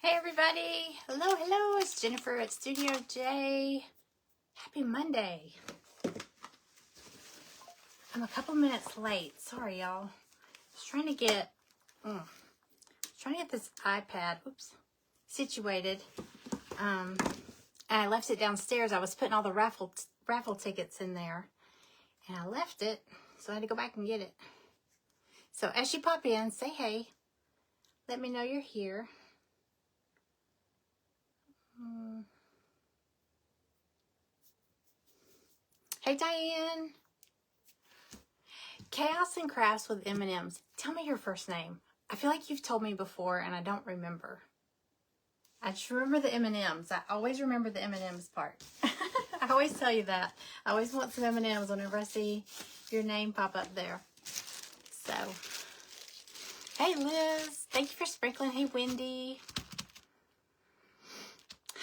Hey everybody, hello, it's Jennifer at Studio J. Happy Monday. I'm a couple minutes late, sorry y'all. I was trying to get this iPad, situated. And I left it downstairs. I was putting all the raffle tickets in there, and I left it, so I had to go back and get it. So as you pop in, say hey. Let me know you're here. Hey Diane. Chaos and Crafts with M&Ms. Tell me your first name. I feel like you've told me before and I don't remember. I just remember the M&Ms. I always remember the M&Ms part. I always tell you that. I always want some M&Ms whenever I see your name pop up there. So, hey Liz. Thank you for sprinkling. Hey Wendy.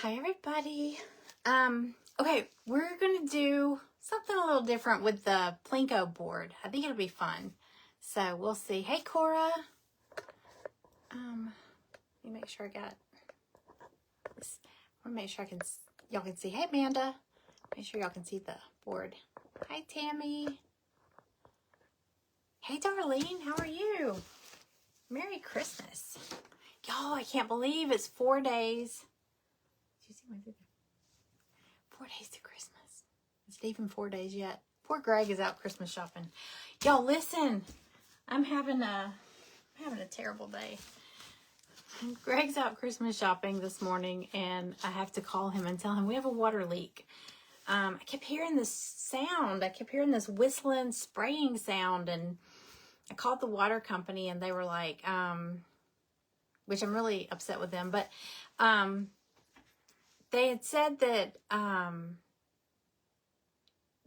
Hi everybody. Okay, we're going to do something a little different with the Plinko board. I think it'll be fun. So we'll see. Hey Cora. Let me make sure I got this. I want to make sure y'all can see. Hey Amanda. Make sure y'all can see the board. Hi Tammy. Hey Darlene, how are you? Merry Christmas. Y'all, I can't believe it's 4 days. Did you see my video? 4 days to Christmas. Is it even 4 days yet? Poor Greg is out Christmas shopping. Y'all, listen. I'm having a terrible day. Greg's out Christmas shopping this morning, and I have to call him and tell him we have a water leak. I kept hearing this sound. I kept hearing this whistling, spraying sound, and I called the water company, and they were like, which I'm really upset with them, but they had said that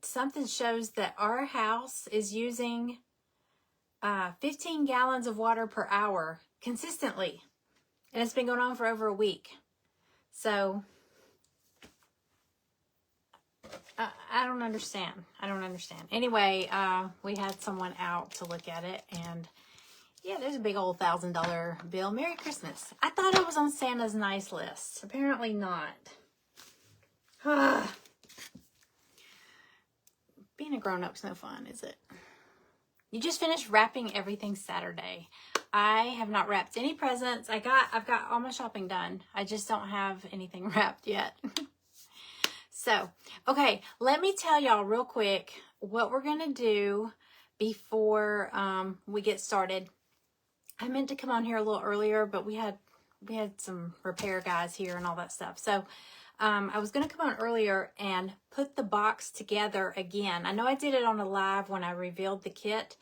something shows that our house is using 15 gallons of water per hour consistently. And it's been going on for over a week. So, I don't understand. Anyway, we had someone out to look at it. And, yeah, there's a big old $1,000 bill. Merry Christmas. I thought I was on Santa's nice list. Apparently not. Being a grown-up's no fun, is it? You just finished wrapping everything Saturday. I have not wrapped any presents. I've got all my shopping done. I just don't have anything wrapped yet. So, okay, let me tell y'all real quick what we're going to do before we get started. I meant to come on here a little earlier, but we had some repair guys here and all that stuff. So, I was going to come on earlier and put the box together again. I know I did it on a live when I revealed the kit,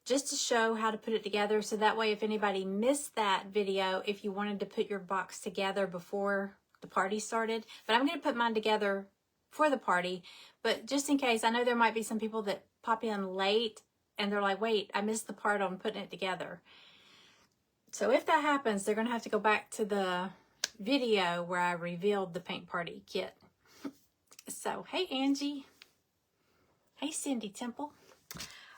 just to show how to put it together. So that way, if anybody missed that video, if you wanted to put your box together before the party started. But I'm going to put mine together for the party. But just in case, I know there might be some people that pop in late and they're like, wait, I missed the part on putting it together. So if that happens, they're going to have to go back to the video where I revealed the paint party kit. So, hey Angie. Hey Cindy Temple.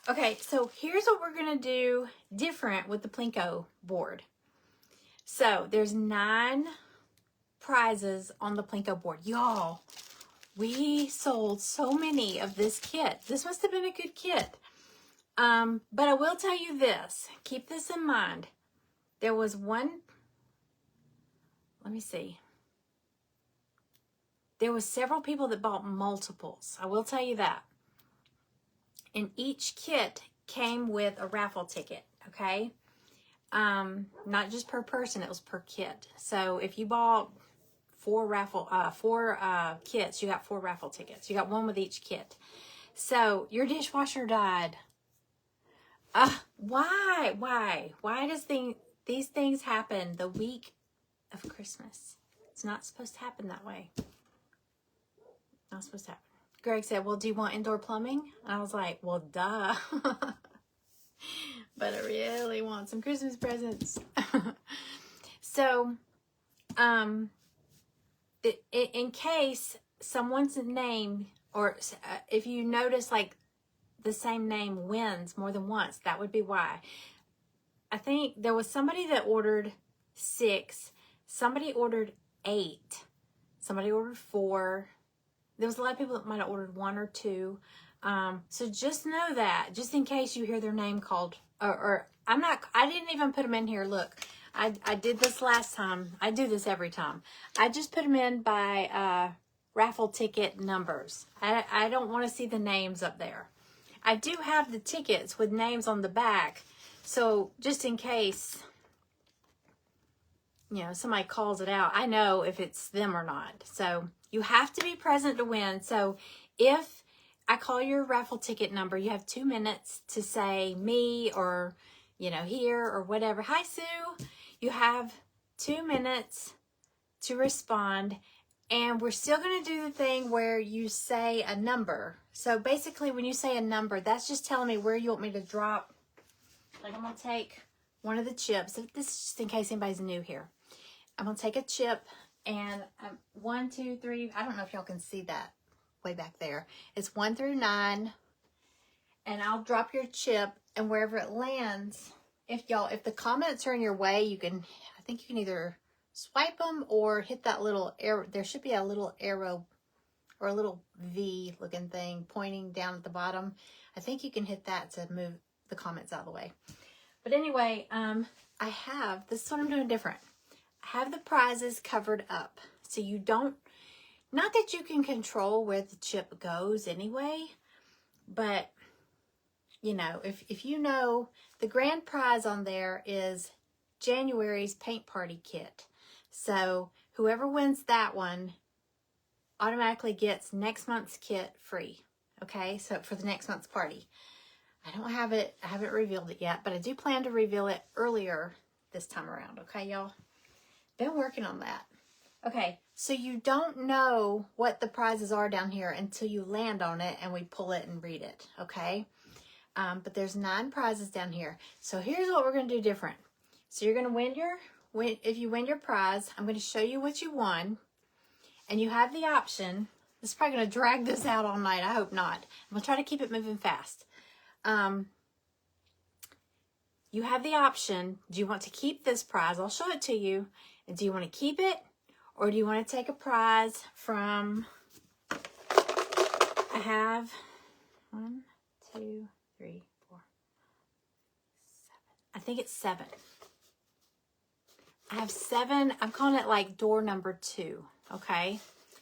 Okay, so here's what we're going to do different with the Plinko board. So, there's 9 prizes on the Plinko board. Y'all, we sold so many of this kit. This must have been a good kit. But I will tell you this. Keep this in mind. There was one... Let me see. There was several people that bought multiples. I will tell you that. And each kit came with a raffle ticket, okay? Not just per person, it was per kit. So if you bought 4 kits, you got 4 raffle tickets. You got one with each kit. So your dishwasher died. Why? Why does these things happen the week of Christmas? It's not supposed to happen that way. Not supposed to happen. Greg said, well, do you want indoor plumbing? And I was like, well, duh. But I really want some Christmas presents. So, in case someone's name, or if you notice like the same name wins more than once, that would be why. I think there was somebody that ordered 6. Somebody ordered 8. Somebody ordered 4. There was a lot of people that might have ordered 1 or 2. So just know that, just in case you hear their name called, or I didn't even put them in here. Look, I did this last time. I do this every time. I just put them in by raffle ticket numbers. I don't want to see the names up there. I do have the tickets with names on the back. So just in case, you know, somebody calls it out, I know if it's them or not. So you have to be present to win. So if I call your raffle ticket number, you have 2 minutes to say me or, you know, here or whatever. Hi, Sue. You have 2 minutes to respond. And we're still going to do the thing where you say a number. So basically when you say a number, that's just telling me where you want me to drop. Like I'm going to take one of the chips. This is just in case anybody's new here. I'm going to take a chip and 1, 2, 3. I don't know if y'all can see that way back there. It's 1 through 9. And I'll drop your chip, and wherever it lands, if the comments are in your way, I think you can either swipe them or hit that little arrow. There should be a little arrow or a little V looking thing pointing down at the bottom. I think you can hit that to move the comments out of the way. But anyway, this is what I'm doing different. I have the prizes covered up. So you don't, not that you can control where the chip goes anyway, but you know, if you know, the grand prize on there is January's paint party kit. So whoever wins that one automatically gets next month's kit free. Okay, so for the next month's party. I haven't revealed it yet, but I do plan to reveal it earlier this time around. Okay, y'all? Been working on that. Okay, so you don't know what the prizes are down here until you land on it and we pull it and read it. Okay? But there's 9 prizes down here. So here's what we're going to do different. So you're going to if you win your prize, I'm going to show you what you won. And you have the option. This is probably going to drag this out all night. I hope not. I'm going to try to keep it moving fast. You have the option. Do you want to keep this prize? I'll show it to you. And do you want to keep it? Or do you want to take a prize from, I have 1, 2, 3, 4, 7. I think it's 7. I have 7. I'm calling it like door number 2. Okay.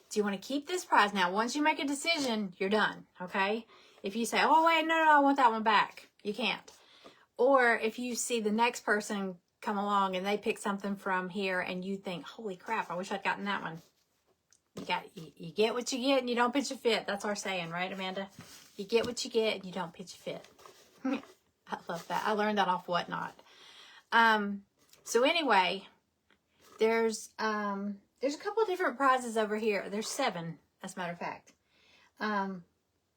Do you want to keep this prize? Now, once you make a decision, you're done. Okay. If you say, oh, wait, no, I want that one back. You can't. Or if you see the next person come along and they pick something from here and you think, holy crap, I wish I'd gotten that one. You get what you get and you don't pitch a fit. That's our saying, right, Amanda? You get what you get and you don't pitch a fit. I love that. I learned that off Whatnot. So anyway, there's a couple of different prizes over here. There's 7, as a matter of fact.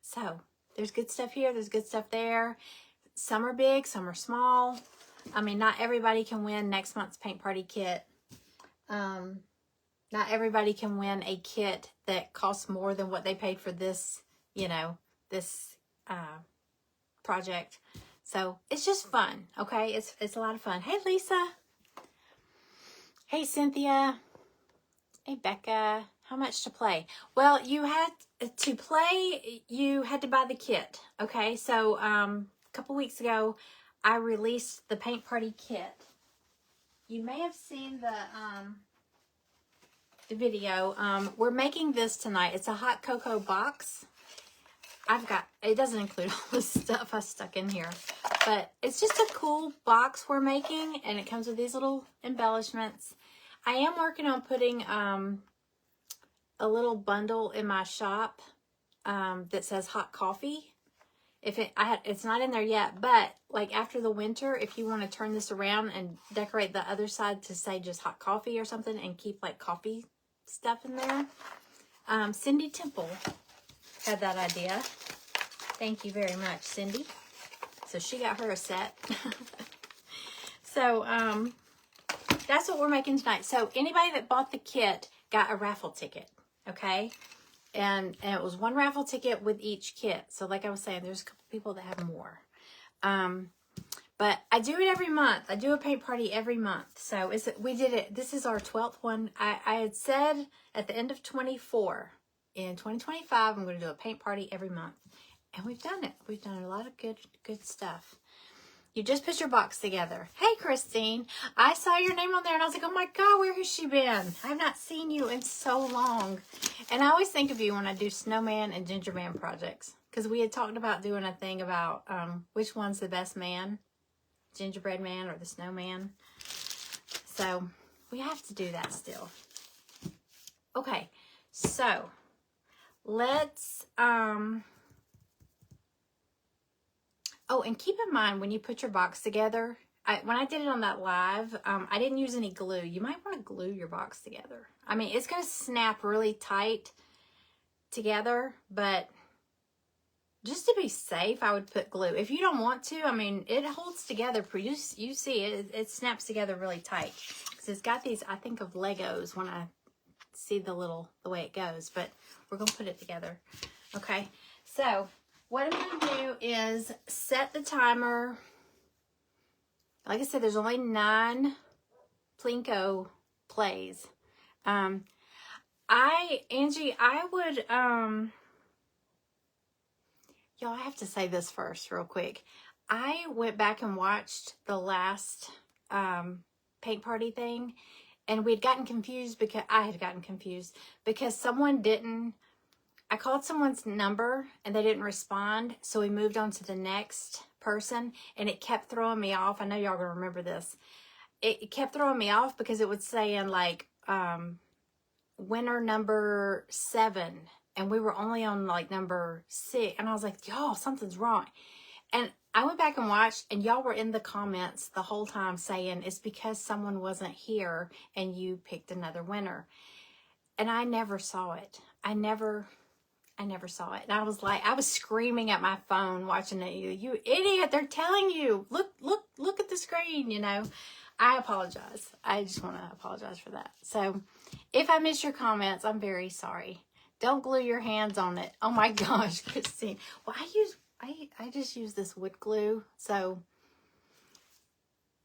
So there's good stuff here. There's good stuff there. Some are big, some are small. I mean, not everybody can win next month's paint party kit. Not everybody can win a kit that costs more than what they paid for this, you know, this project. So it's just fun, okay? It's a lot of fun. Hey, Lisa. Hey, Cynthia. Hey, Becca. How much to play? Well, you had to play, you had to buy the kit, okay? So a couple weeks ago, I released the paint party kit. You may have seen the video. We're making this tonight. It's a hot cocoa box. It doesn't include all the stuff I stuck in here, but it's just a cool box we're making, and it comes with these little embellishments. I am working on putting a little bundle in my shop that says hot coffee. It's not in there yet, but like after the winter, if you want to turn this around and decorate the other side to say just hot coffee or something and keep like coffee stuff in there. Cindy Temple had that idea. Thank you very much, Cindy. So she got her a set. So that's what we're making tonight. So anybody that bought the kit got a raffle ticket, okay? And it was 1 raffle ticket with each kit. So like I was saying, there's a couple people that have more. But I do it every month. I do a paint party every month. So we did it. This is our 12th one. I had said at the end of 24, in 2025, I'm going to do a paint party every month. And we've done it. We've done a lot of good stuff. You just put your box together. Hey, Christine. I saw your name on there and I was like, oh my God, where has she been? I've not seen you in so long. And I always think of you when I do snowman and ginger man projects. Because we had talked about doing a thing about which one's the best man. Gingerbread man or the snowman. So we have to do that still. Okay. So let's... Oh, and keep in mind when you put your box together, when I did it on that live, I didn't use any glue. You might want to glue your box together. I mean, it's going to snap really tight together, but just to be safe, I would put glue. If you don't want to, I mean, it holds together. You see it snaps together really tight. Because it's got these, I think of Legos when I see the way it goes, but we're going to put it together. Okay, so... what I'm going to do is set the timer. Like I said, there's only 9 Plinko plays. Angie, I would, y'all, I have to say this first real quick. I went back and watched the last paint party thing, and I had gotten confused because someone didn't, I called someone's number and they didn't respond. So we moved on to the next person and it kept throwing me off. I know y'all gonna remember this. It kept throwing me off because it would say in like, winner number 7 and we were only on like number 6. And I was like, y'all, something's wrong. And I went back and watched and y'all were in the comments the whole time saying it's because someone wasn't here and you picked another winner. And I never saw it. I never saw it. And I was like, I was screaming at my phone watching it. You idiot. They're telling you. Look at the screen, you know. I apologize. I just want to apologize for that. So if I miss your comments, I'm very sorry. Don't glue your hands on it. Oh my gosh, Christine. Well, I just use this wood glue. So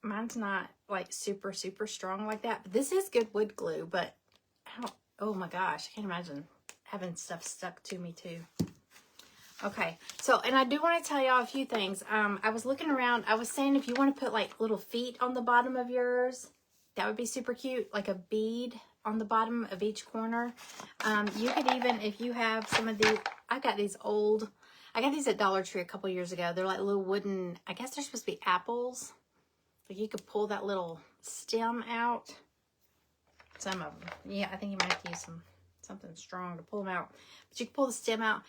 mine's not like super strong like that. But this is good wood glue. But oh my gosh, I can't imagine having stuff stuck to me too. Okay, so, and I do want to tell y'all a few things. I was looking around. I was saying if you want to put like little feet on the bottom of yours, that would be super cute. Like a bead on the bottom of each corner. You could even, if you have some of these, I got these at Dollar Tree a couple years ago. They're like little wooden, I guess they're supposed to be apples. Like you could pull that little stem out. Some of them. Yeah, I think you might have to use something strong to pull them out. But you can pull the stem out.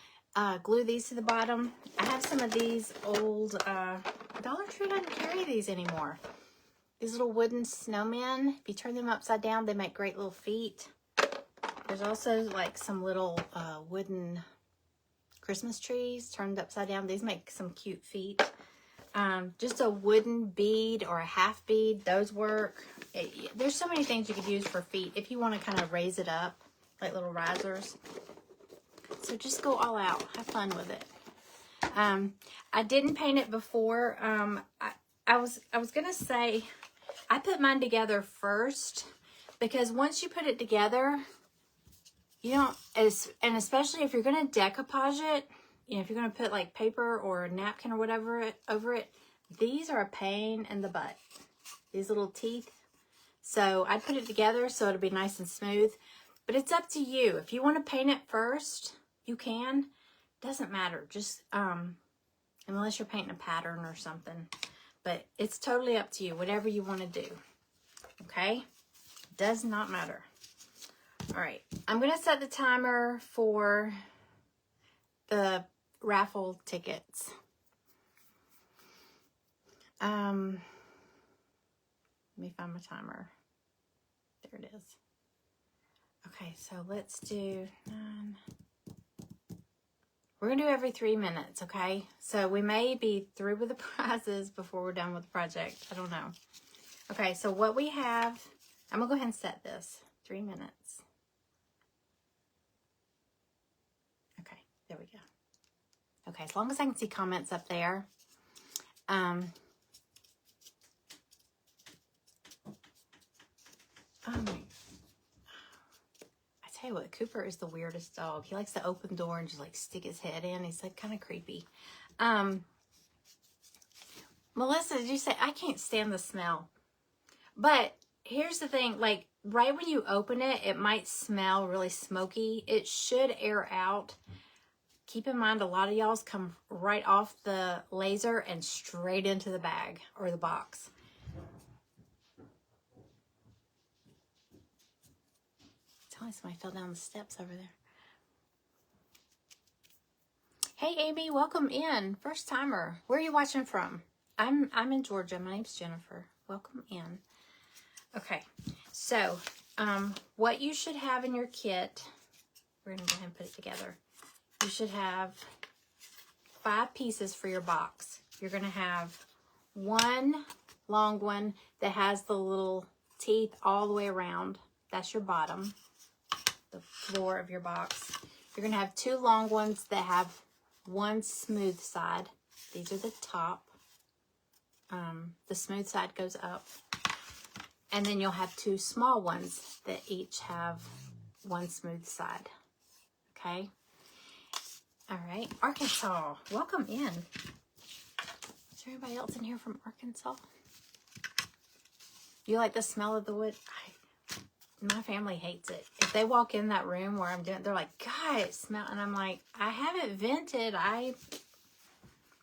Glue these to the bottom. I have some of these old, Dollar Tree doesn't carry these anymore. These little wooden snowmen. If you turn them upside down, they make great little feet. There's also like some little wooden Christmas trees turned upside down. These make some cute feet. Just a wooden bead or a half bead, those work. There's so many things you could use for feet if you want to kind of raise it up, like little risers. So just go all out. Have fun with it. I didn't paint it before. I was gonna say I put mine together first because once you put it together, you don't, and especially if you're gonna decoupage it, you know, if you're gonna put like paper or a napkin or whatever over it, these are a pain in the butt. These little teeth. So I put it together so it'll be nice and smooth. But it's up to you. If you want to paint it first, you can. Doesn't matter. Just unless you're painting a pattern or something. But it's totally up to you. Whatever you want to do. Okay? Does not matter. All right. I'm going to set the timer for the raffle tickets. Let me find my timer. There it is. Okay, so let's do 9. We're going to do every 3 minutes, okay? So we may be through with the prizes before we're done with the project. I don't know. Okay, so what we have, I'm going to go ahead and set this. 3 minutes. Okay, there we go. Okay, as long as I can see comments up there. I tell you what, Cooper is the weirdest dog. He likes to open the door and just like stick his head in. He's like kind of creepy. Melissa, did you say, I can't stand the smell. But here's the thing, like right when you open it, it might smell really smoky. It should air out. Keep in mind, a lot of y'all's come right off the laser and straight into the bag or the box. Tell me somebody fell down the steps over there. Hey, Amy, welcome in. First timer. Where are you watching from? I'm in Georgia. My name's Jennifer. Welcome in. Okay, so what you should have in your kit, we're going to go ahead and put it together. You should have 5 pieces for your box. You're going to have one long one that has the little teeth all the way around. That's your bottom, the floor of your box. You're going to have 2 long ones that have one smooth side. These are the top. The smooth side goes up. And then you'll have 2 small ones that each have one smooth side. Okay? All right. Arkansas, welcome in. Is there anybody else in here from Arkansas? You like the smell of the wood? My family hates it. If they walk in that room where I'm doing, they're like, God, it smells. And I'm like, I haven't vented.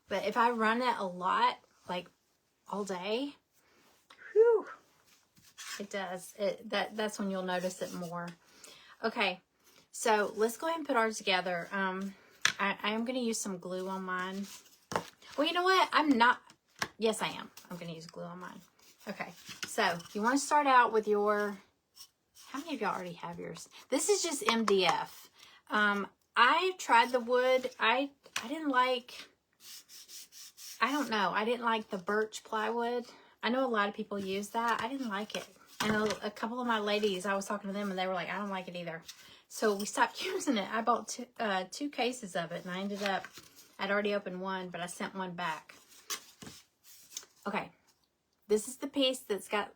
But if I run it a lot, like all day, whew, it does. That's when you'll notice it more. Okay, so let's go ahead and put ours together. I am going to use some glue on mine. Well, you know what? I'm not. Yes, I am. I'm going to use glue on mine. Okay, so you want to start out with your. How many of y'all already have yours? This is just MDF. I tried the wood. I didn't like. I don't know. I didn't like the birch plywood. I know a lot of people use that. I didn't like it. And a couple of my ladies, I was talking to them and they were like, I don't like it either. So we stopped using it. I bought 2 cases of it and I ended up, I'd already opened one, but I sent one back. Okay. This is the piece that's got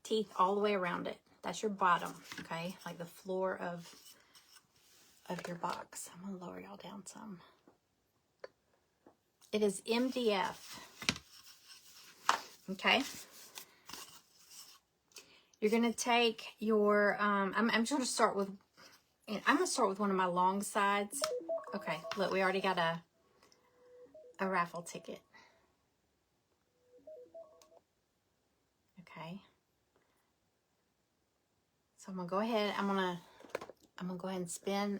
teeth all the way around it. That's your bottom, okay? Like the floor of your box. I'm going to lower y'all down some. It is MDF. Okay. You're going to take your, I'm just going to start with, one of my long sides. Okay, look, we already got a raffle ticket. Okay. So I'm going to go ahead, I'm going to go ahead and spin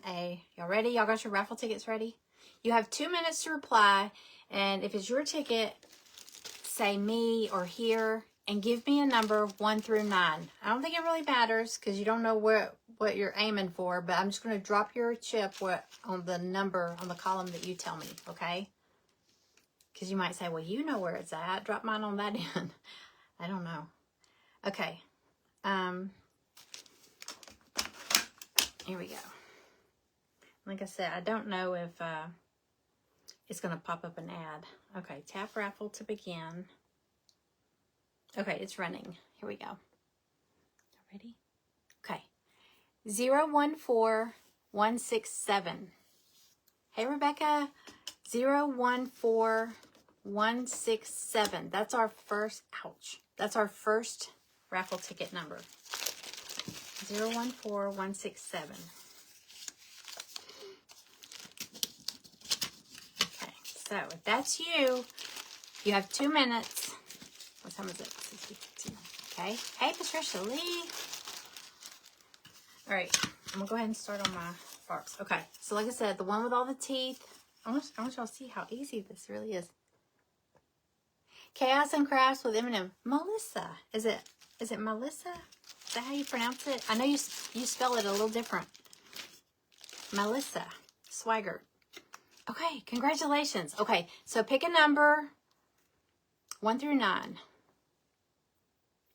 y'all ready? Y'all got your raffle tickets ready? You have 2 minutes to reply, and if it's your ticket, say me or here, and give me a number 1 through 9. I don't think it really matters because you don't know what you're aiming for, but I'm just going to drop your chip on the number on the column that you tell me, okay? Because you might say, well, you know where it's at. Drop mine on that end. I don't know. Okay. Here we go. Like I said, I don't know if it's going to pop up an ad. Okay, tap raffle to begin. Okay, it's running. Here we go. Ready? Okay. 014167. Hey, Rebecca. 014167. That's our first, ouch. That's our first raffle ticket number. 014167. Okay, so if that's you, you have 2 minutes. What time is it? 6:52. Okay. Hey, Patricia Lee. All right, I'm gonna go ahead and start on my box. Okay, so like I said, the one with all the teeth. I want y'all to see how easy this really is. Chaos and Crafts with Eminem. Melissa. Is it Melissa? Is that how you pronounce it? I know you spell it a little different. Melissa Swigert. Okay, congratulations. Okay, so pick a number 1 through 9.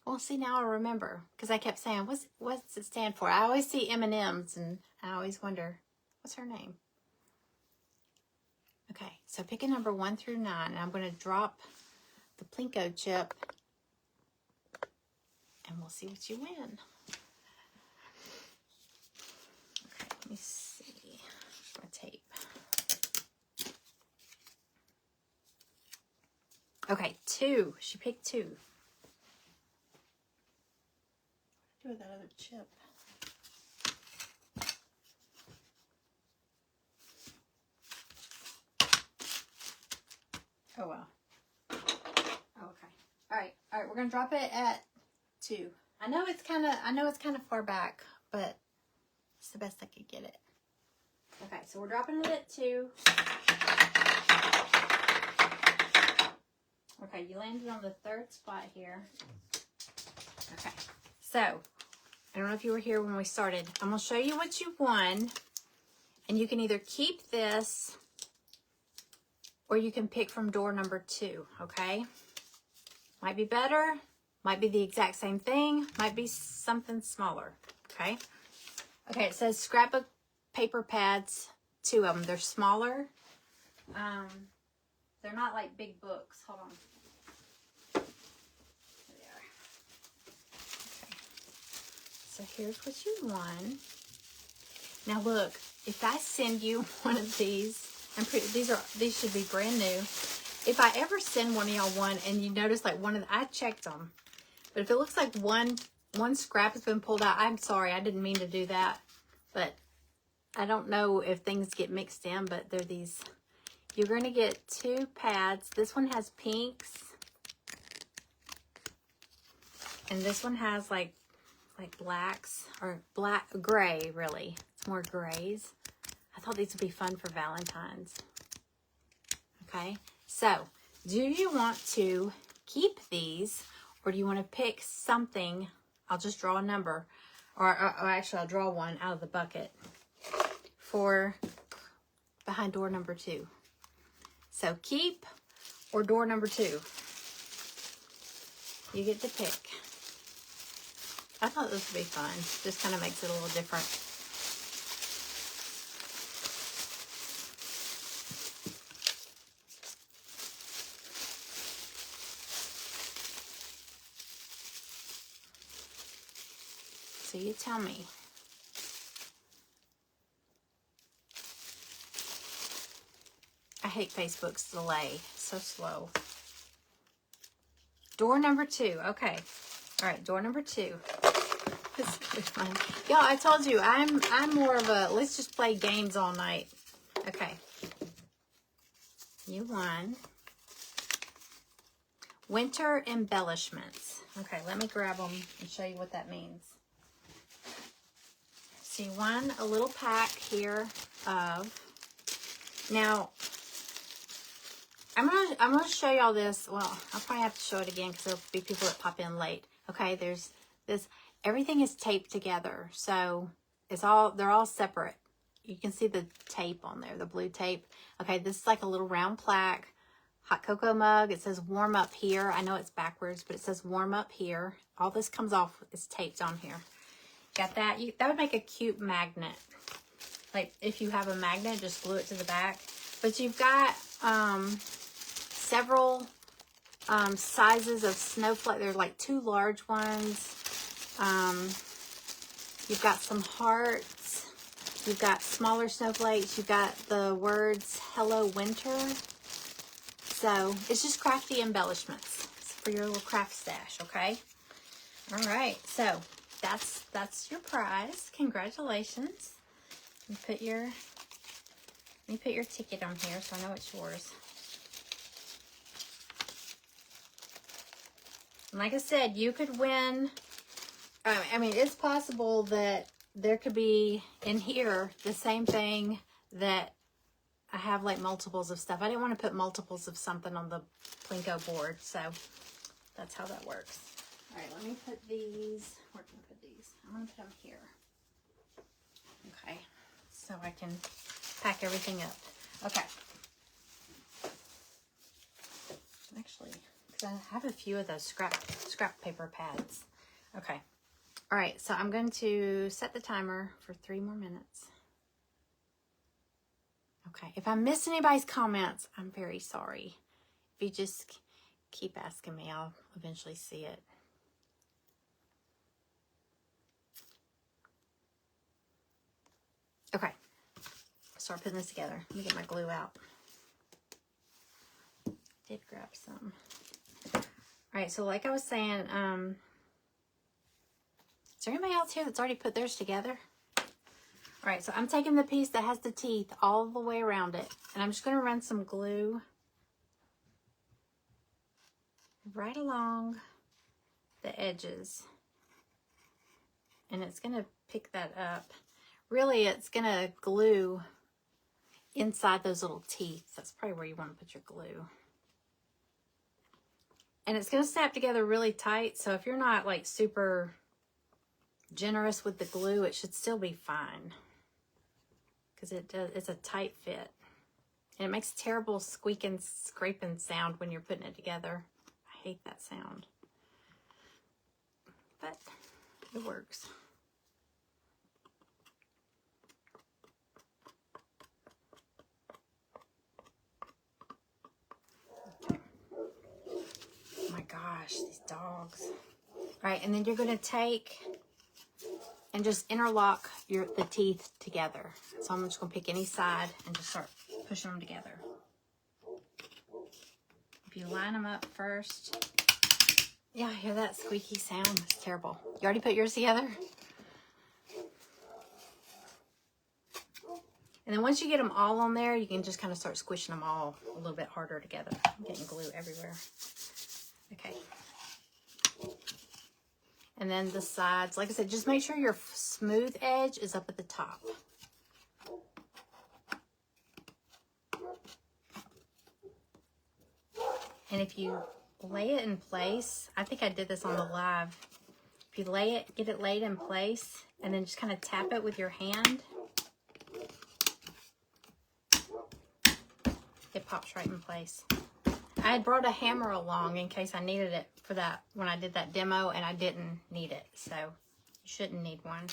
Well, see, now I remember because I kept saying, what's it stand for? I always see M&M's and I always wonder, what's her name? Okay, so pick a number 1 through 9, and I'm going to drop the Plinko chip, and we'll see what you win. Let me see my tape. Okay, 2. She picked 2. What do I do with that other chip? Oh well. Okay. All right. We're gonna drop it at 2. I know it's kind of far back, but it's the best I could get it. Okay, so we're dropping it at 2. Okay, you landed on the 3rd spot here. Okay, so I don't know if you were here when we started. I'm gonna show you what you won, and you can either keep this or you can pick from door number 2. Okay, might be better, might be the exact same thing, might be something smaller. Okay. Okay, it says scrapbook paper pads, 2 of them. They're smaller. They're not like big books. Hold on. There they are. Okay. So here's what you won. Now look, if I send you one of these, these should be brand new. If I ever send one of y'all one and you notice like I checked them, but if it looks like one scrap has been pulled out, I'm sorry, I didn't mean to do that. But I don't know if things get mixed in, but they're these. You're going to get 2 pads. This one has pinks. And this one has like blacks or gray, really. It's more grays. I thought these would be fun for Valentine's. Okay. So, do you want to keep these or do you want to pick something? I'll just draw a number. Or actually, I'll draw one out of the bucket for behind door number 2. So keep or door number 2. You get to pick. I thought this would be fun. Just kind of makes it a little different. So you tell me. I hate Facebook's delay. So slow. Door number 2. Okay. All right, door number 2. This is really fun. Y'all, I told you, I'm more of a, let's just play games all night. Okay. You won. Winter embellishments. Okay, let me grab them and show you what that means. So you won a little pack here of, now, I'm gonna show y'all this. Well, I'll probably have to show it again because there'll be people that pop in late. Okay, there's this. Everything is taped together, so they're all separate. You can see the tape on there, the blue tape. Okay, this is like a little round plaque. Hot cocoa mug. It says warm up here. I know it's backwards, but it says warm up here. All this comes off. It's taped on here. Got that? That would make a cute magnet. Like if you have a magnet, just glue it to the back. But you've got several sizes of snowflake. There's like 2 large ones. You've got some hearts. You've got smaller snowflakes. You've got the words Hello Winter. So it's just crafty embellishments. It's for your little craft stash, okay? All right, so that's your prize. Congratulations. You put your ticket on here so I know it's yours. And like I said, you could win. I mean, it's possible that there could be in here the same thing that I have like multiples of stuff. I didn't want to put multiples of something on the Plinko board, so that's how that works. All right, let me put these. Where can I put these? I'm going to put them here. Okay, so I can pack everything up. Okay. Actually, because I have a few of those scrap paper pads. Okay. All right, so I'm going to set the timer for 3 more minutes. Okay, if I miss anybody's comments, I'm very sorry. If you just keep asking me, I'll eventually see it. Okay. Start putting this together. Let me get my glue out. Did grab some. All right, so like I was saying, is there anybody else here that's already put theirs together? All right, so I'm taking the piece that has the teeth all the way around it, and I'm just going to run some glue right along the edges, and it's going to pick that up. Really, it's going to glue inside those little teeth. That's probably where you want to put your glue. And it's going to snap together really tight, so if you're not like super generous with the glue, it should still be fine. Because it's a tight fit. And it makes a terrible squeaking, scraping sound when you're putting it together. I hate that sound. But it works. Oh my gosh, these dogs. All right, and then you're going to take and just interlock the teeth together. So I'm just going to pick any side and just start pushing them together. If you line them up first. Yeah, I hear that squeaky sound. It's terrible. You already put yours together? And then once you get them all on there, you can just kind of start squishing them all a little bit harder together. I'm getting glue everywhere. Okay. And then the sides, like I said, just make sure your smooth edge is up at the top. And if you lay it in place, I think I did this on the live. If you lay it, get it laid in place, and then just kind of tap it with your hand, it pops right in place. I had brought a hammer along in case I needed it for that when I did that demo, and I didn't need it, so you shouldn't need one.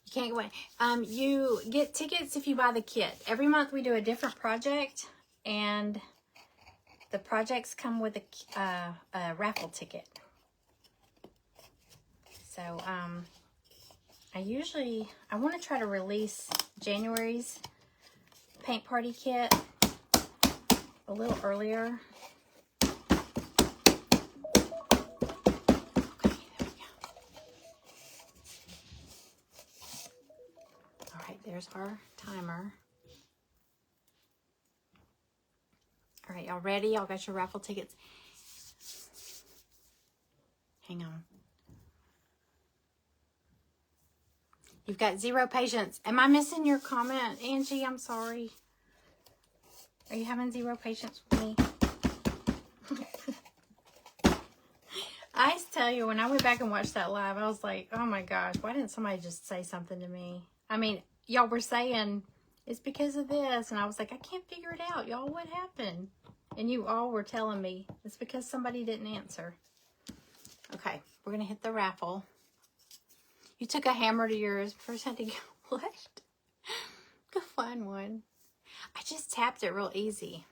You can't go away. You get tickets if you buy the kit. Every month we do a different project, and the projects come with a raffle ticket. So, I want to try to release January's paint party kit a little earlier. Okay, there we go. All right, there's our timer. All right, y'all ready? Y'all got your raffle tickets? Hang on. You've got 0 patience. Am I missing your comment, Angie? I'm sorry. Are you having 0 patience with me? I tell you, when I went back and watched that live, I was like, oh my gosh, why didn't somebody just say something to me? I mean, y'all were saying, it's because of this. And I was like, I can't figure it out. Y'all, what happened? And you all were telling me, it's because somebody didn't answer. Okay, we're going to hit the raffle. You took a hammer to yours. First had to go, what? Go find one. I just tapped it real easy.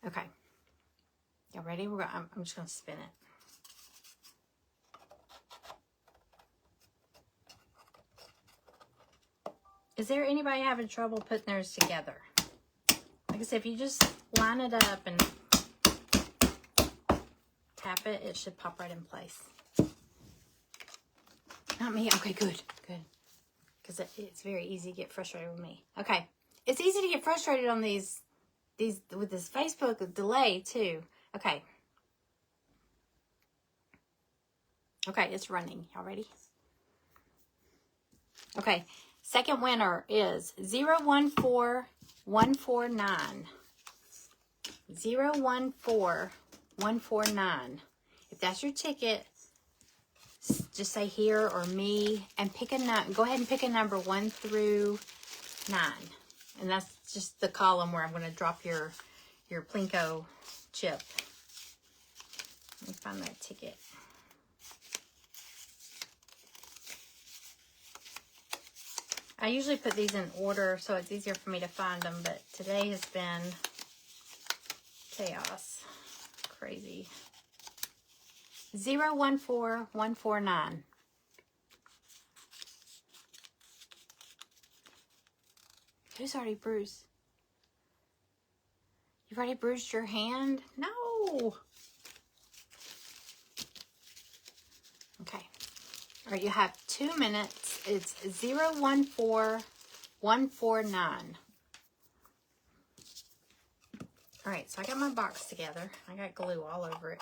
Okay. Y'all ready? I'm just going to spin it. Is there anybody having trouble putting theirs together? Like I said, if you just line it up and tap it, it should pop right in place. Not me. Okay, good. Good. Because it's very easy to get frustrated with me. Okay. It's easy to get frustrated on these with this Facebook delay too. Okay. Okay, it's running. Y'all ready? Okay. Second winner is 014149. 014149. If that's your ticket, just say here or me and pick a number. Go ahead and pick a number 1 through 9. And that's just the column where I'm going to drop your Plinko chip. Let me find that ticket. I usually put these in order so it's easier for me to find them, but today has been chaos. Crazy. 014149. Who's already bruised? You've already bruised your hand? No. Okay. All right, you have 2 minutes. It's 014149. All right, so I got my box together. I got glue all over it.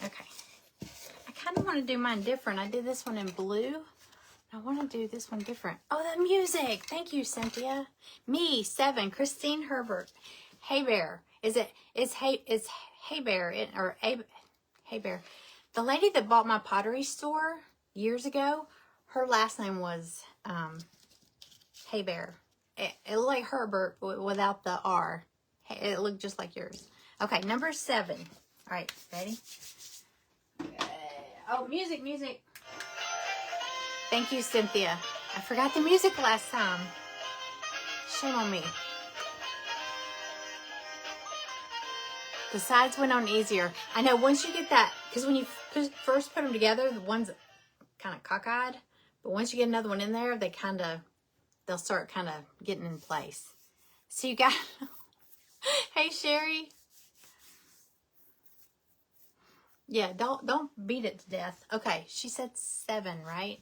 Okay. I kind of want to do mine different. I did this one in blue. I want to do this one different. Oh, the music. Thank you, Cynthia. Me, 7. Christine Herbert. Hey Bear. It's Hey Bear or Hey Bear. The lady that bought my pottery store years ago, her last name was Hey Bear. It looked like Herbert without the R. It looked just like yours. Okay, number 7. All right, ready? Oh, music. Thank you, Cynthia. I forgot the music last time. Shame on me. The sides went on easier. I know once you get that, because when you first put them together, the one's kind of cockeyed. But once you get another one in there, they'll start kind of getting in place. So you got, hey Sherry. Yeah, don't beat it to death. Okay, she said 7, right?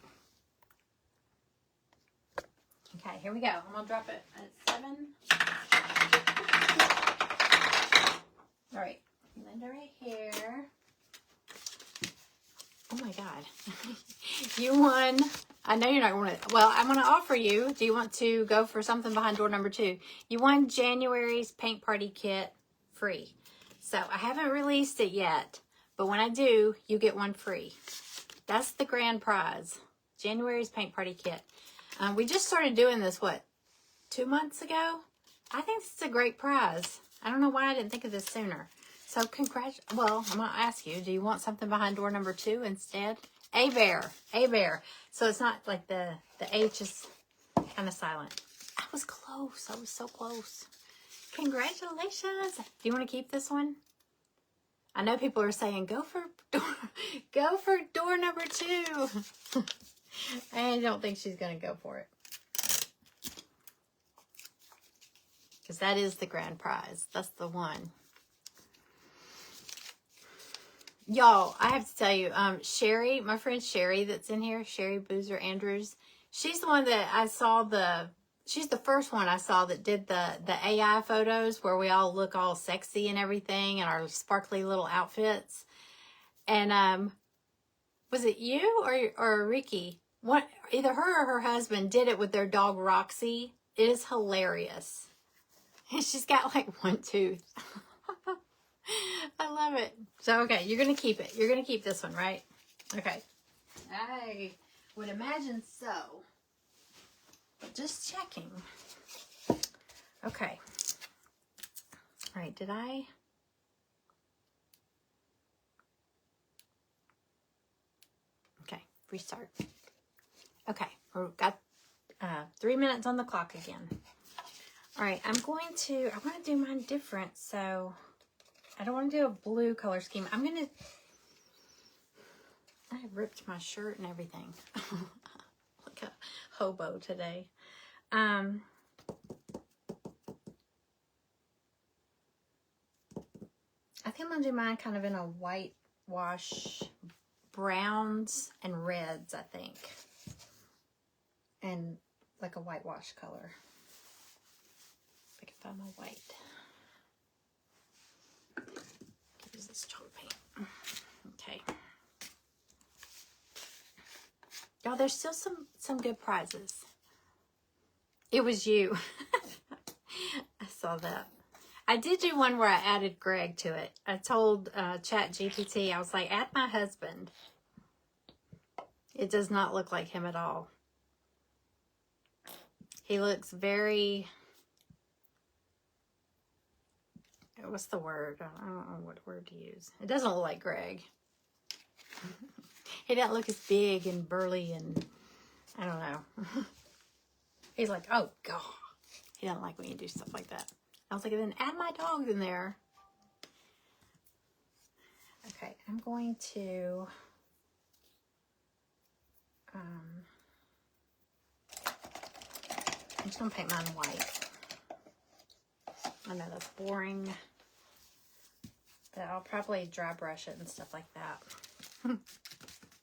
Okay, here we go. I'm gonna drop it at 7. All right, Linda right here. Oh my God. You won. I know you're not going to, well, I'm going to offer you, do you want to go for something behind door number 2? You won January's paint party kit free. So I haven't released it yet, but when I do, you get one free. That's the grand prize. January's paint party kit. We just started doing this, 2 months ago? I think it's a great prize. I don't know why I didn't think of this sooner. So well, I'm going to ask you, do you want something behind door number 2 instead? A Bear. So it's not like the H is kind of silent. I was close. I was so close. Congratulations. Do you want to keep this one? I know people are saying, go for door number 2. I don't think she's going to go for it. Because that is the grand prize. That's the one. Y'all, I have to tell you, Sherry, my friend Sherry that's in here, Sherry Boozer Andrews, she's the one that I saw she's the first one I saw that did the AI photos where we all look all sexy and everything in our sparkly little outfits. And was it you or Ricky? Either her or her husband did it with their dog Roxy. It is hilarious. And she's got like 1 tooth. I love it. So, okay, you're going to keep it. You're going to keep this one, right? Okay. I would imagine so. But just checking. Okay. All right, did I? Okay, restart. Okay, we've got 3 minutes on the clock again. All right, I want to do mine different, so I don't want to do a blue color scheme. I ripped my shirt and everything. Like a hobo today. I think I'm going to do mine kind of in a white wash, browns and reds, I think. And like a whitewash color. If I can find my white. Use this chalk paint. Okay. Y'all, there's still some good prizes. It was you. I saw that. I did do one where I added Greg to it. I told ChatGPT, I was like, add my husband. It does not look like him at all. He looks very, what's the word? I don't know what word to use. It doesn't look like Greg. He doesn't look as big and burly and I don't know. He's like, oh God. He doesn't like when you do stuff like that. I was like, then add my dogs in there. Okay, I'm going to I'm just going to paint mine white. I know that's boring, but I'll probably dry brush it and stuff like that.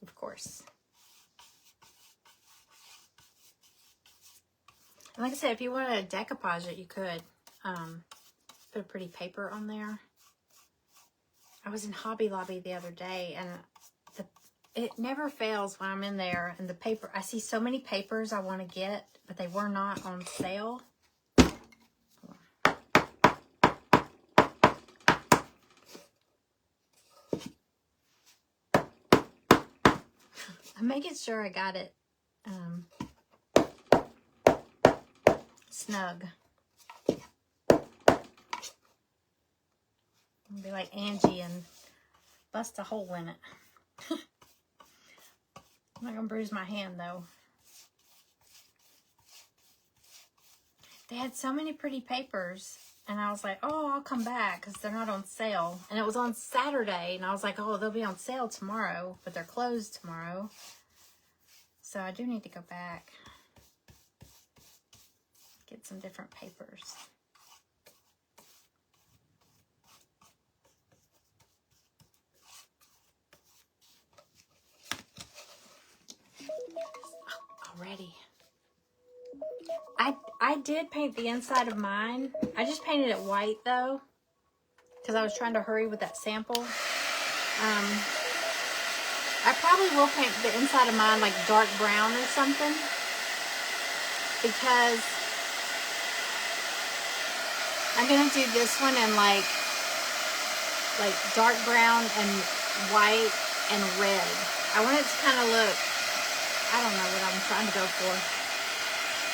Of course. And like I said, if you wanted to decoupage it, you could put a pretty paper on there. I was in Hobby Lobby the other day, and it never fails when I'm in there, and the paper, I see so many papers I want to get, but they were not on sale. I'm making sure I got it snug. I'll be like Angie and bust a hole in it. I'm not gonna bruise my hand though. They had so many pretty papers, and I was like, oh, I'll come back because they're not on sale. And it was on Saturday, and I was like, oh, they'll be on sale tomorrow, but they're closed tomorrow. So I do need to go back, get some different papers. Oh, already. I did paint the inside of mine. I just painted it white though, because I was trying to hurry with that sample. I probably will paint the inside of mine like dark brown or something, because I'm gonna do this one in like dark brown and white and red. I want it to kind of look, I don't know what I'm trying to go for.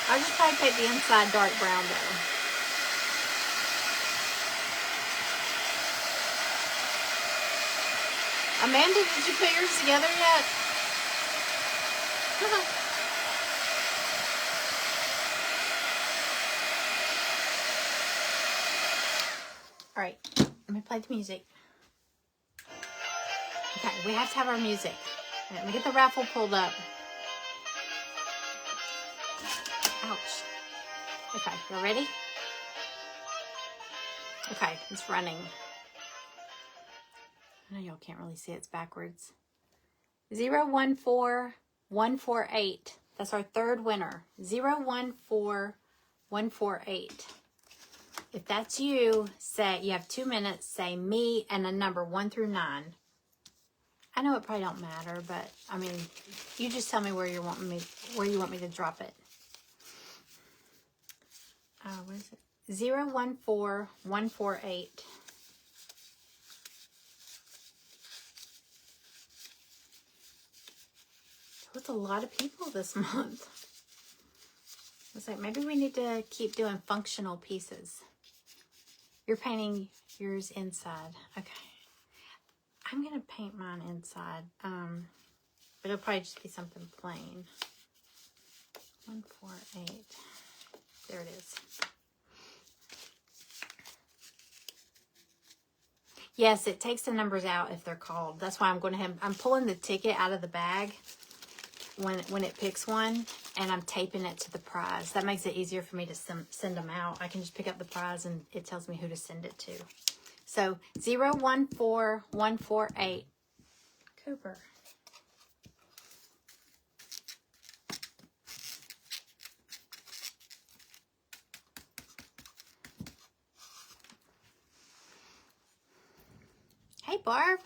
I'll just probably paint the inside dark brown though. Amanda, did you put yours together yet? All right, let me play the music. Okay, we have to have our music. All right, let me get the raffle pulled up. Ouch. Okay, you ready? Okay, it's running. I know y'all can't really see it. It's backwards. 014148. That's our third winner. 014148. If that's you, say you have 2 minutes. Say me and a number 1 through 9. I know it probably don't matter, but I mean, you just tell me where you want me to drop it. What is it? 014148. That's a lot of people this month. It's like, maybe we need to keep doing functional pieces. You're painting yours inside. Okay. I'm going to paint mine inside. But it'll probably just be something plain. 148. There it is. Yes, it takes the numbers out if they're called. That's why I'm going to have, I'm pulling the ticket out of the bag when it picks one, and I'm taping it to the prize. That makes it easier for me to send them out. I can just pick up the prize and it tells me who to send it to. So 014148. Cooper. Hey Barb,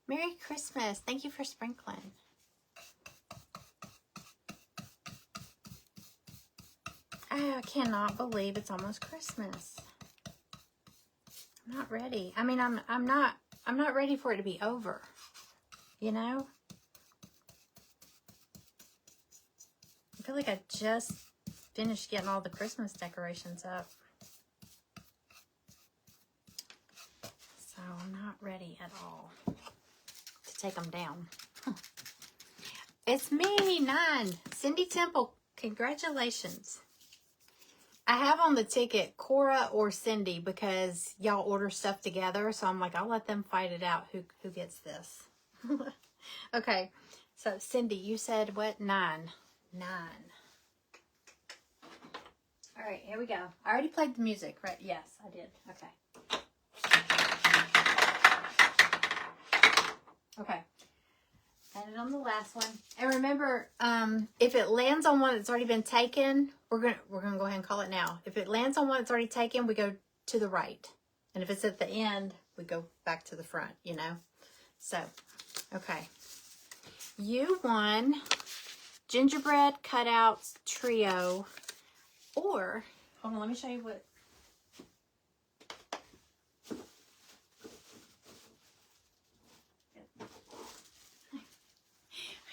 Merry Christmas. Thank you for sprinkling. I cannot believe it's almost Christmas. I'm not ready. I mean, I'm not ready for it to be over. You know? I feel like I just finished getting all the Christmas decorations up. So I'm not ready at all to take them down. It's me, 9. Cindy Temple, congratulations. I have on the ticket Cora or Cindy because y'all order stuff together. So I'm like, I'll let them fight it out. Who gets this? Okay. So Cindy, you said what? 9. 9. All right, here we go. I already played the music, right? Yes, I did. Okay. Okay. And on the last one. And remember, if it lands on one that's already been taken, we're gonna go ahead and call it now. If it lands on one that's already taken, we go to the right. And if it's at the end, we go back to the front, you know? So, okay. You won gingerbread cutouts trio, or, hold on, let me show you what.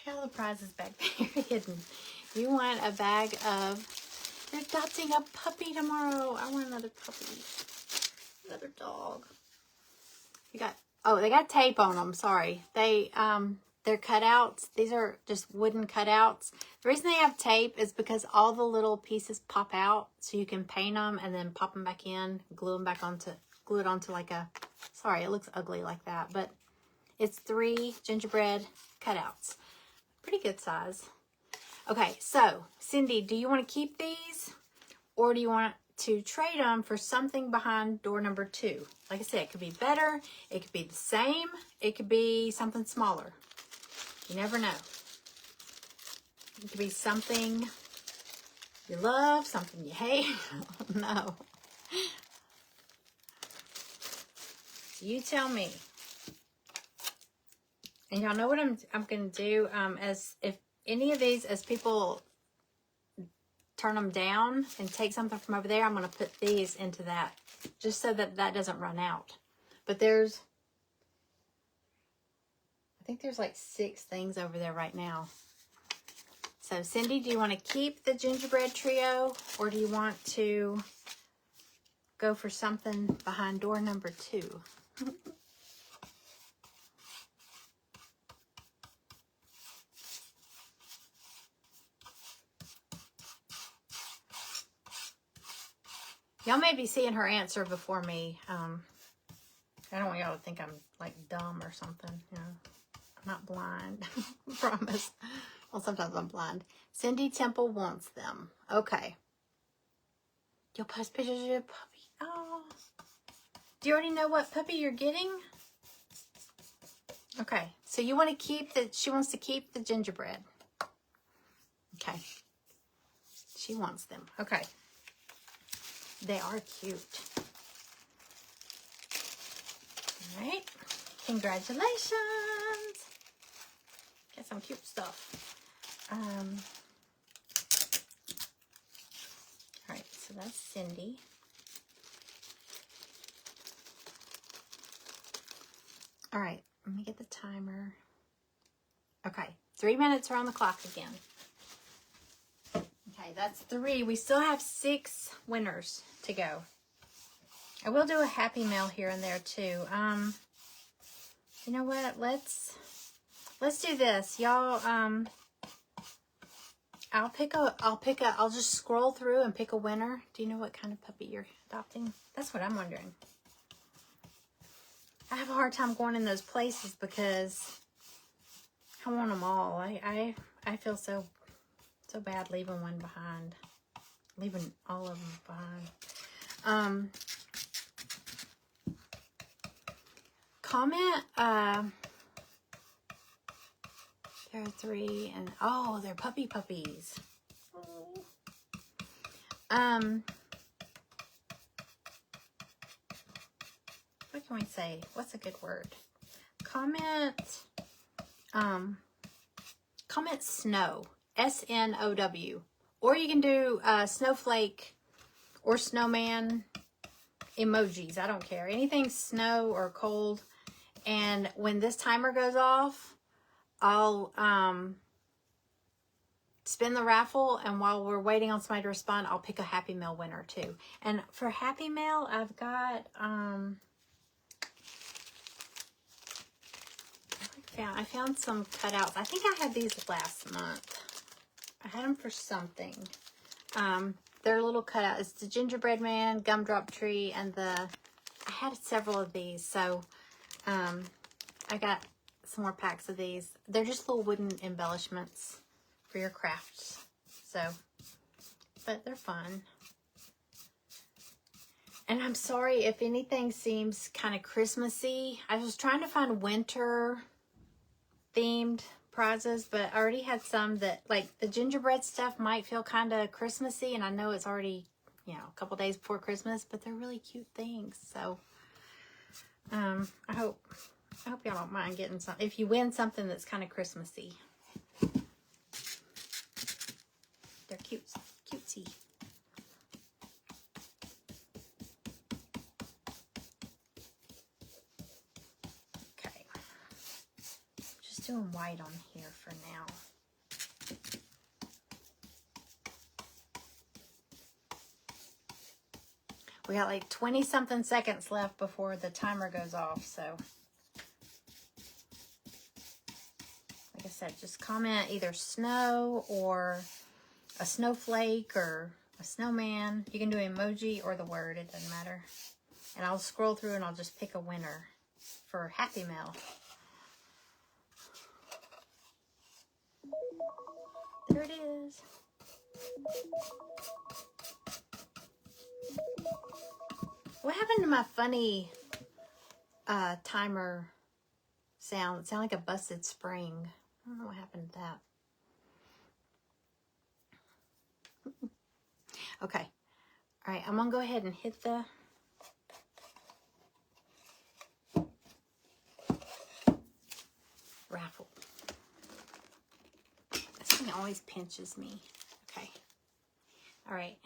All the prizes back there hidden. You want a bag of, you're adopting a puppy tomorrow. I want another puppy. Another dog. You got, oh, they got tape on them. Sorry. They're cutouts. These are just wooden cutouts. The reason they have tape is because all the little pieces pop out, so you can paint them and then pop them back in, glue it onto like a, sorry, it looks ugly like that, but it's 3 gingerbread cutouts. Pretty good size. Okay, so Cindy, do you want to keep these, or do you want to trade them for something behind door number 2? Like I said, it could be better, it could be the same, it could be something smaller. You never know. It could be something you love, something you hate. No. You tell me. And y'all know what I'm going to do, as if any of these, as people turn them down and take something from over there, I'm going to put these into that, just so that that doesn't run out. But there's, I think there's like 6 things over there right now. So Cindy, do you want to keep the gingerbread trio, or do you want to go for something behind door number 2? Y'all may be seeing her answer before me. I don't want y'all to think I'm like dumb or something. You know, I'm not blind. Promise. Well, sometimes I'm blind. Cindy Temple wants them. Okay. You'll post pictures of your puppy. Oh. Do you already know what puppy you're getting? Okay. So you want to keep the, she wants to keep the gingerbread. Okay. She wants them. Okay. They are cute. All right. Congratulations. Get some cute stuff. All right. So that's Cindy. All right. Let me get the timer. Okay. 3 minutes are on the clock again. Okay, that's 3. We still have 6 winners to go. I will do a happy mail here and there too. You know what? Let's do this, y'all. I'll just scroll through and pick a winner. Do you know what kind of puppy you're adopting? That's what I'm wondering. I have a hard time going in those places because I want them all. I feel so bad leaving one behind. Leaving all of them behind. Comment, there are 3, and oh, they're puppies. What can we say? What's a good word? Comment snow. SNOW. Or you can do snowflake or snowman emojis. I don't care. Anything snow or cold. And when this timer goes off, I'll spin the raffle, and while we're waiting on somebody to respond, I'll pick a Happy Mail winner too. And for Happy Mail, I've got I found some cutouts. I think I had these last month. I had them for something. They're little cutouts. It's the gingerbread man, gumdrop tree, and I had several of these, so I got some more packs of these. They're just little wooden embellishments for your crafts. So, but they're fun. And I'm sorry if anything seems kind of Christmassy. I was trying to find winter themed prizes, but I already had some that, like, the gingerbread stuff might feel kind of Christmassy, and I know it's already, you know, a couple days before Christmas, but they're really cute things. So I hope y'all don't mind getting some if you win something that's kind of Christmassy. They're cutesy. Doing white on here for now. We got like 20 something seconds left before the timer goes off, so like I said, just comment either snow or a snowflake or a snowman. You can do emoji or the word, it doesn't matter. And I'll scroll through and I'll just pick a winner for Happy Mail. There it is. What happened to my funny timer sound? It sounded like a busted spring. I don't know what happened to that. Okay. All right, I'm going to go ahead and hit the raffle. This thing always pinches me. Okay. All right.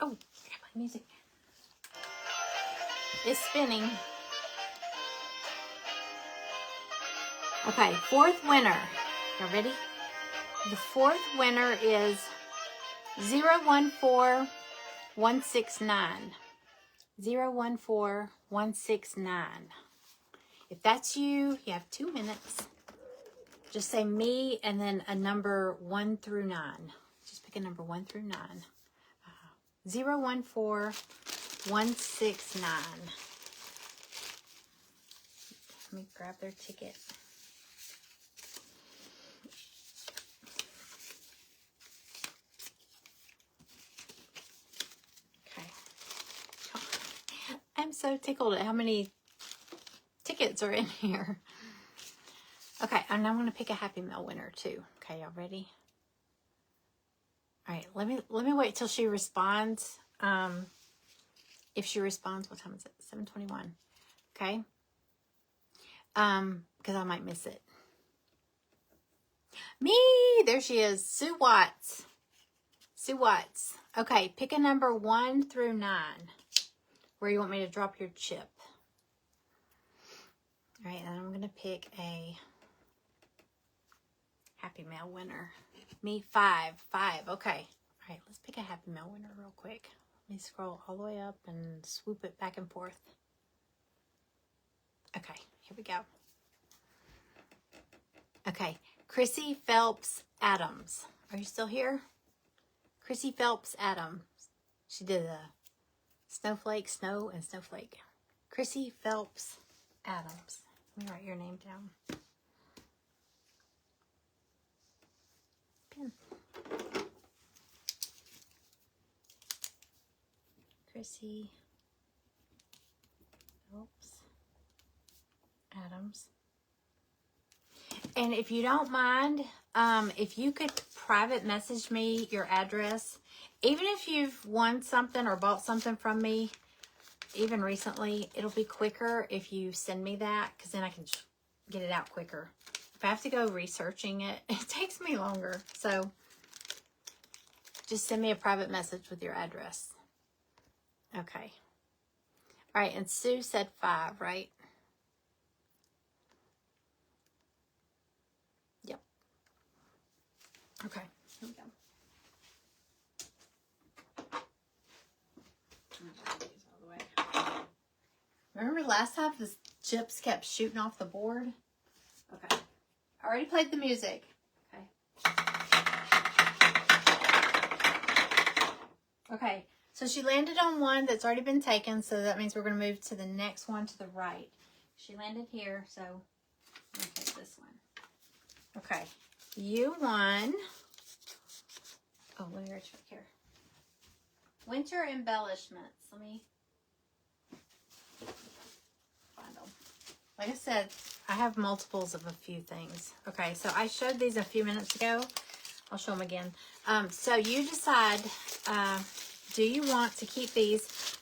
Oh, I gotta play music. It's spinning. Okay, fourth winner. Y'all ready? The fourth winner is 014169. 014169. If that's you, you have 2 minutes. Just say me and then a number 1 through 9. Just pick a number 1 through 9. 014169. Let me grab their ticket. Okay. I'm so tickled at how many tickets are in here. Okay, and I'm going to pick a Happy Mail winner too. Okay, y'all ready? All right, let me wait till she responds. If she responds, what time is it? 7:21. Okay. Because I might miss it. Me, there she is. Sue Watts. Sue Watts. Okay, pick a number 1 through 9. Where you want me to drop your chip. All right, and I'm going to pick a Happy Mail winner. Me, 5. 5, okay. All right, let's pick a Happy Mail winner real quick. Let me scroll all the way up and swoop it back and forth. Okay, here we go. Okay, Chrissy Phelps Adams. Are you still here? Chrissy Phelps Adams. She did a snowflake, snow, and snowflake. Chrissy Phelps Adams. Let me write your name down. Pen. Chrissy Phelps Adams. And if you don't mind, if you could private message me your address, even if you've won something or bought something from me, even recently, it'll be quicker if you send me that, because then I can get it out quicker. If I have to go researching it, it takes me longer. So just send me a private message with your address. Okay. All right, and Sue said 5, right? Yep. Okay. Here we go. All the way. Remember last time the chips kept shooting off the board? Okay. I already played the music. Okay. Okay. So she landed on one that's already been taken, so that means we're going to move to the next one to the right. She landed here, so I'm going to take this one. Okay. You won. Oh, let me reach back here. Winter embellishments. Let me find them. Like I said, I have multiples of a few things. Okay, so I showed these a few minutes ago. I'll show them again. So you decide, do you want to keep these?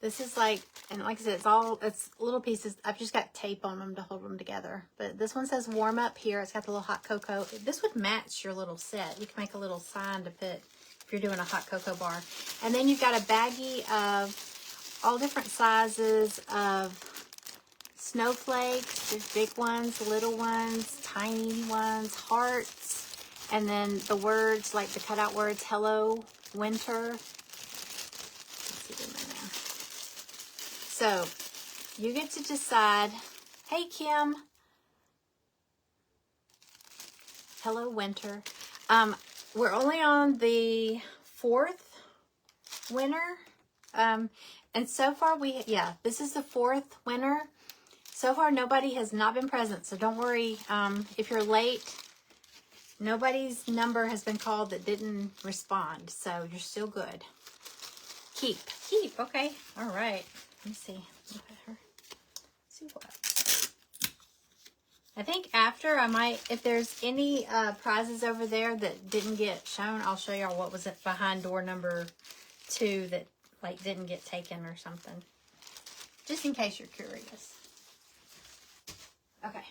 This is like, and like I said, it's little pieces. I've just got tape on them to hold them together. But this one says warm up here. It's got the little hot cocoa. This would match your little set. You can make a little sign to put if you're doing a hot cocoa bar. And then you've got a baggie of all different sizes of snowflakes. There's big ones, little ones, tiny ones, hearts. And then the words, like the cutout words, hello, winter. So you get to decide, hey, Kim. Hello, winter. We're only on the 4th winter. And so far this is the 4th winter. So far, nobody has not been present. So don't worry. If you're late, nobody's number has been called that didn't respond. So you're still good. Keep. Okay. All right. Let me see. Look at her. See what? I think after I might, if there's any prizes over there that didn't get shown, I'll show y'all what was behind door number 2 that like didn't get taken or something. Just in case you're curious. Okay.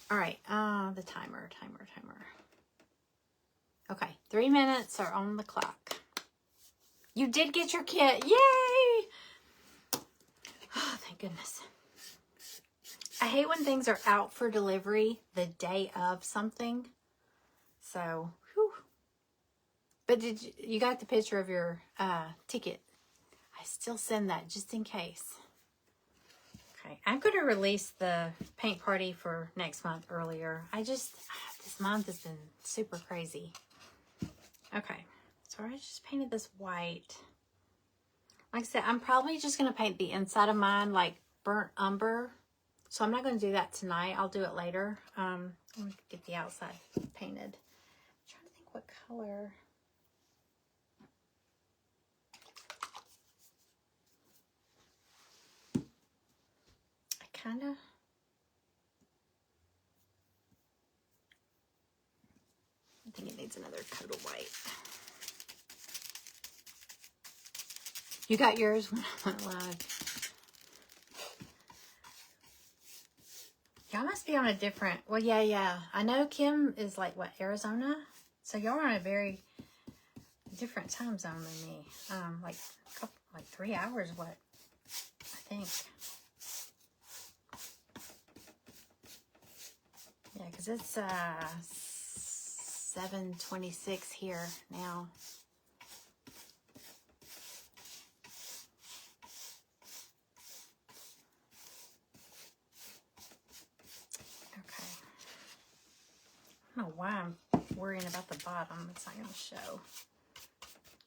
All right. The timer. Okay. 3 minutes are on the clock. You did get your kit. Yay! Oh, thank goodness. I hate when things are out for delivery the day of something. So, whew. But you got the picture of your ticket? I still send that just in case. Okay, I'm going to release the paint party for next month earlier. This month has been super crazy. Okay, so I just painted this white. Like I said, I'm probably just going to paint the inside of mine like burnt umber. So I'm not going to do that tonight. I'll do it later. I'm going to get the outside painted. I'm trying to think what color. I think it needs another coat of white. You got yours when I went live. Y'all must be on a different, well, yeah. I know Kim is like, what, Arizona? So y'all are on a very different time zone than me. Like 3 hours, what, I think. Yeah, because it's 7:26 here now. Okay. I don't know why I'm worrying about the bottom. It's not going to show.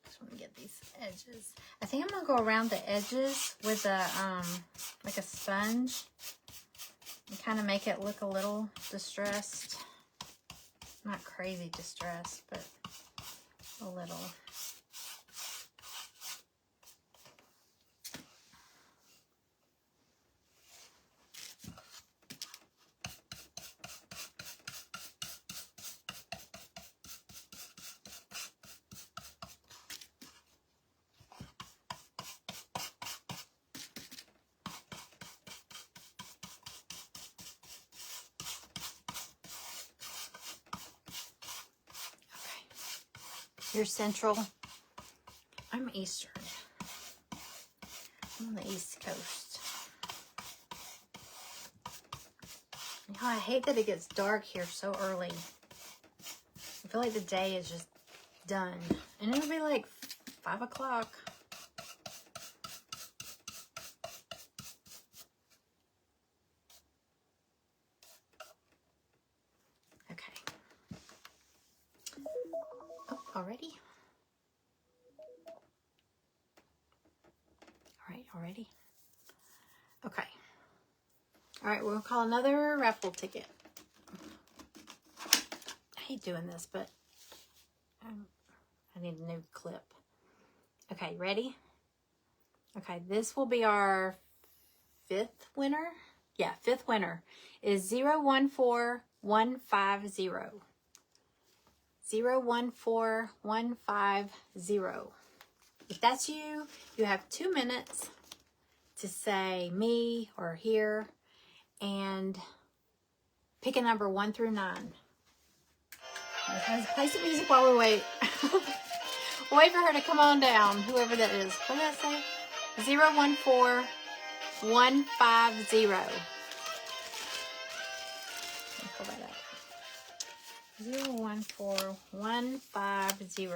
Just want to get these edges. I think I'm going to go around the edges with a like a sponge and kind of make it look a little distressed. Not crazy distressed, but a little. You're Central. I'm Eastern. I'm on the East Coast. You know, I hate that it gets dark here so early. feel like the day is just done. And it'll be like 5 o'clock. Okay. Oh, already? All right, already? Okay. All right, we'll call another raffle ticket. I hate doing this, but I need a new clip. Okay, ready? Okay, this will be our 5th winner. Yeah, 5th winner is 014150. 014150. If that's you, you have 2 minutes to say me or here and pick a number 1 through 9. Let's play some music while we wait. We'll wait for her to come on down, whoever that is. What did I say? 014150. Let me pull that up. 014150.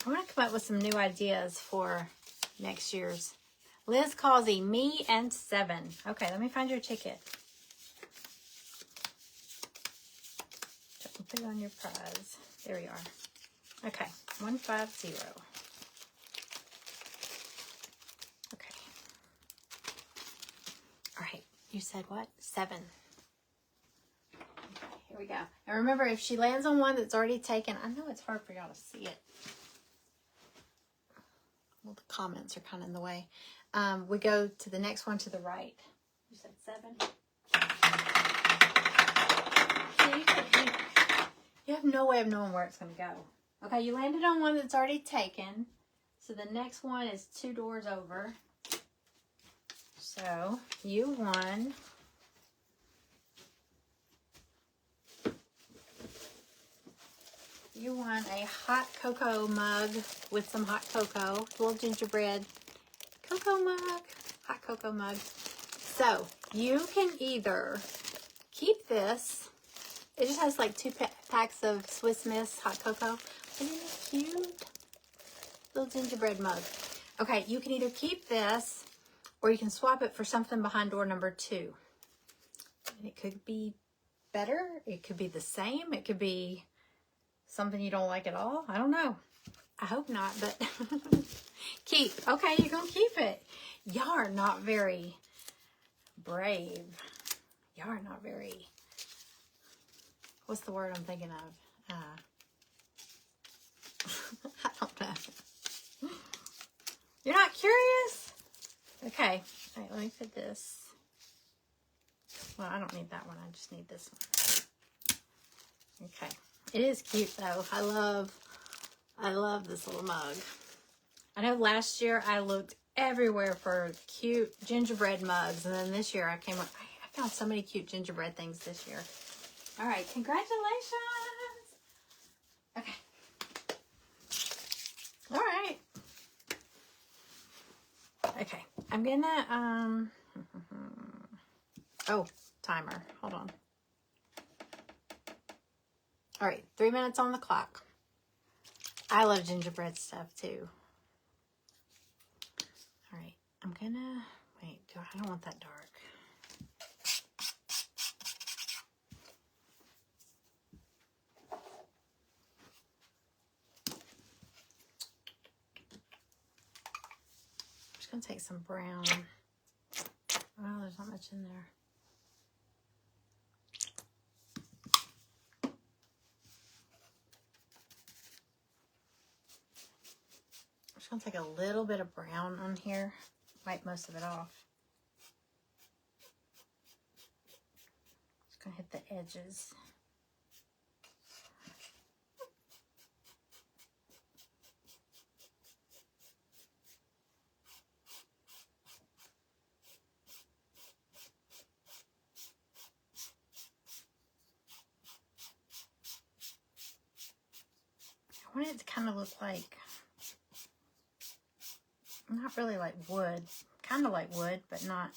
I want to come up with some new ideas for next year's. Liz Causey, me and 7. Okay, let me find your ticket. Put it on your prize. There we are. Okay, 150. Okay. All right, you said what? 7. Okay, here we go. And remember, if she lands on one that's already taken, I know it's hard for y'all to see it. Well, the comments are kind of in the way. We go to the next one to the right. You said 7. You have no way of knowing where it's going to go. Okay, you landed on one that's already taken. So the next one is 2 doors over. So you won. You won a hot cocoa mug with some hot cocoa. Little gingerbread cocoa mug. Hot cocoa mug. So you can either keep this. It just has like 2 packs of Swiss Miss hot cocoa. Isn't it cute? Little gingerbread mug. Okay, you can either keep this or you can swap it for something behind door number 2. And it could be better. It could be the same. It could be something you don't like at all. I don't know. I hope not, but keep. Okay, you're going to keep it. Y'all are not very brave. Y'all are not very... What's the word I'm thinking of? I don't know. You're not curious? Okay. All right, let me put this. Well, I don't need that one. I just need this one. Okay. It is cute, though. I love this little mug. I know last year I looked everywhere for cute gingerbread mugs. And then this year I found so many cute gingerbread things this year. All right, congratulations. Okay. All right. Okay, I'm gonna, oh, timer, hold on. All right, 3 minutes on the clock. I love gingerbread stuff too. All right, I'm gonna, wait, I don't want that dark. Gonna take some brown. Well, there's not much in there. I'm just gonna take a little bit of brown on here, wipe most of it off. Just gonna hit the edges. I want it to kind of look like, not really like wood, kind of like wood, but not.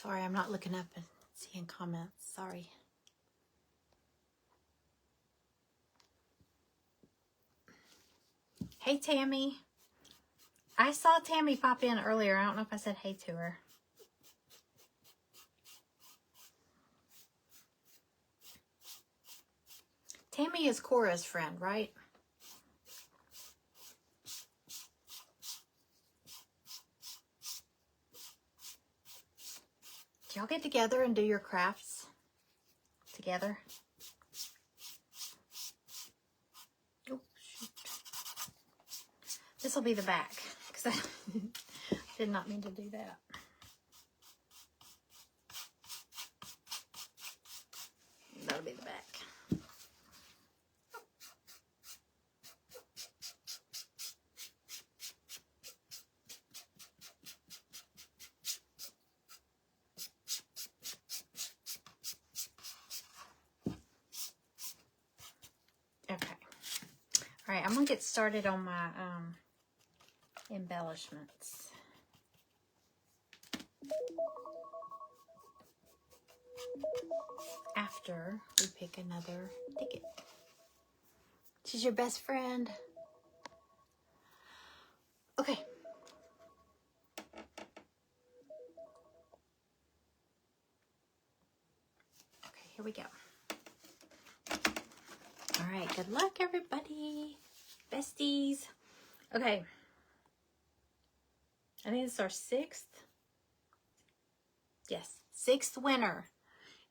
Sorry, I'm not looking up and seeing comments. Sorry. Hey, Tammy. I saw Tammy pop in earlier. I don't know if I said hey to her. Tammy is Cora's friend, right? Do y'all get together and do your crafts together? Oh, shoot. This will be the back, because I did not mean to do that. That'll be the back. Okay. All right, I'm going to get started on my embellishments. After we pick another ticket. She's your best friend. Okay. Okay, here we go. All right, good luck, everybody. Besties. Okay. I think it's our 6th. Yes, 6th winner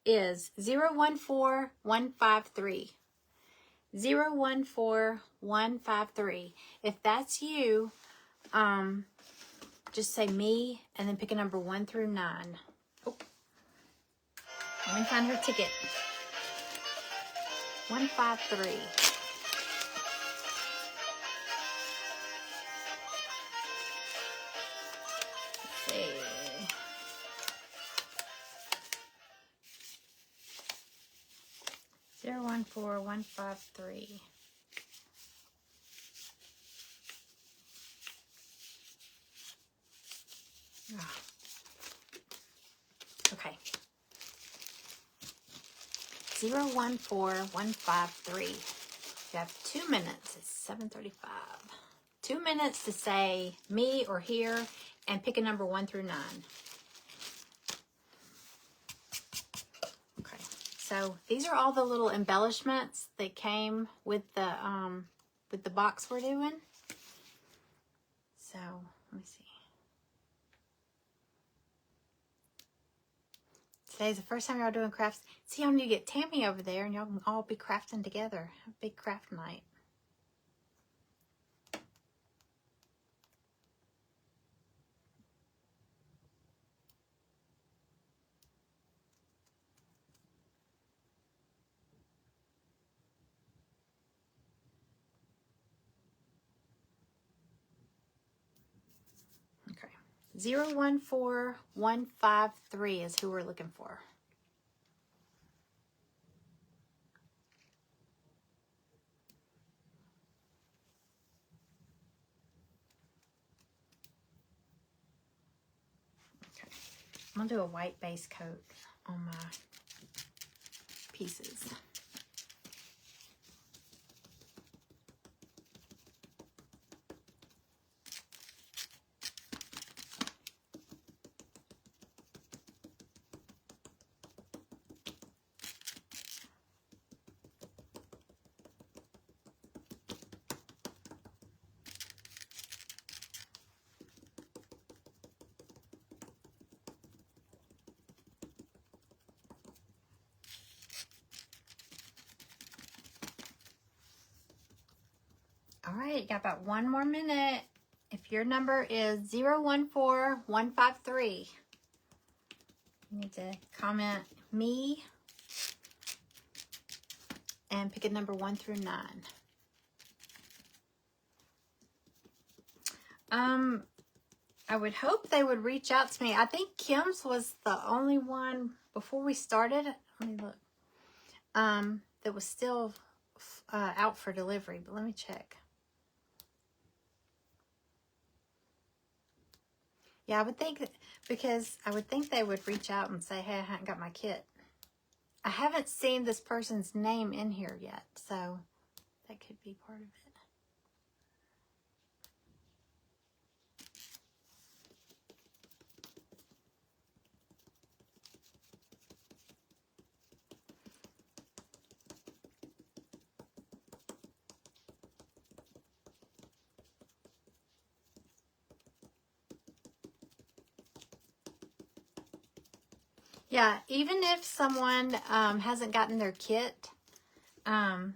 is 014153. 014153. If that's you, just say me and then pick a number 1 through 9. Oh. Let me find her ticket. 153. Let's see. Zero 14153. Oh. Okay. 014153. You have 2 minutes. It's 7:35. 2 minutes to say me or here and pick a number 1 through 9. Okay. So these are all the little embellishments that came with the box we're doing. So let me see. Today's the first time y'all doing crafts. See, y'all need to get Tammy over there and y'all can all be crafting together. A big craft night. Okay. 014153 is who we're looking for. I'm gonna do a white base coat on my pieces. All right, got about 1 more minute. If your number is 014153, you need to comment me and pick a number 1 through 9. I would hope they would reach out to me. I think Kim's was the only one before we started. Let me look. That was still out for delivery, but let me check. Yeah, I would think that, because I would think they would reach out and say, hey, I haven't got my kit. I haven't seen this person's name in here yet, so that could be part of it. Yeah, even if someone hasn't gotten their kit, because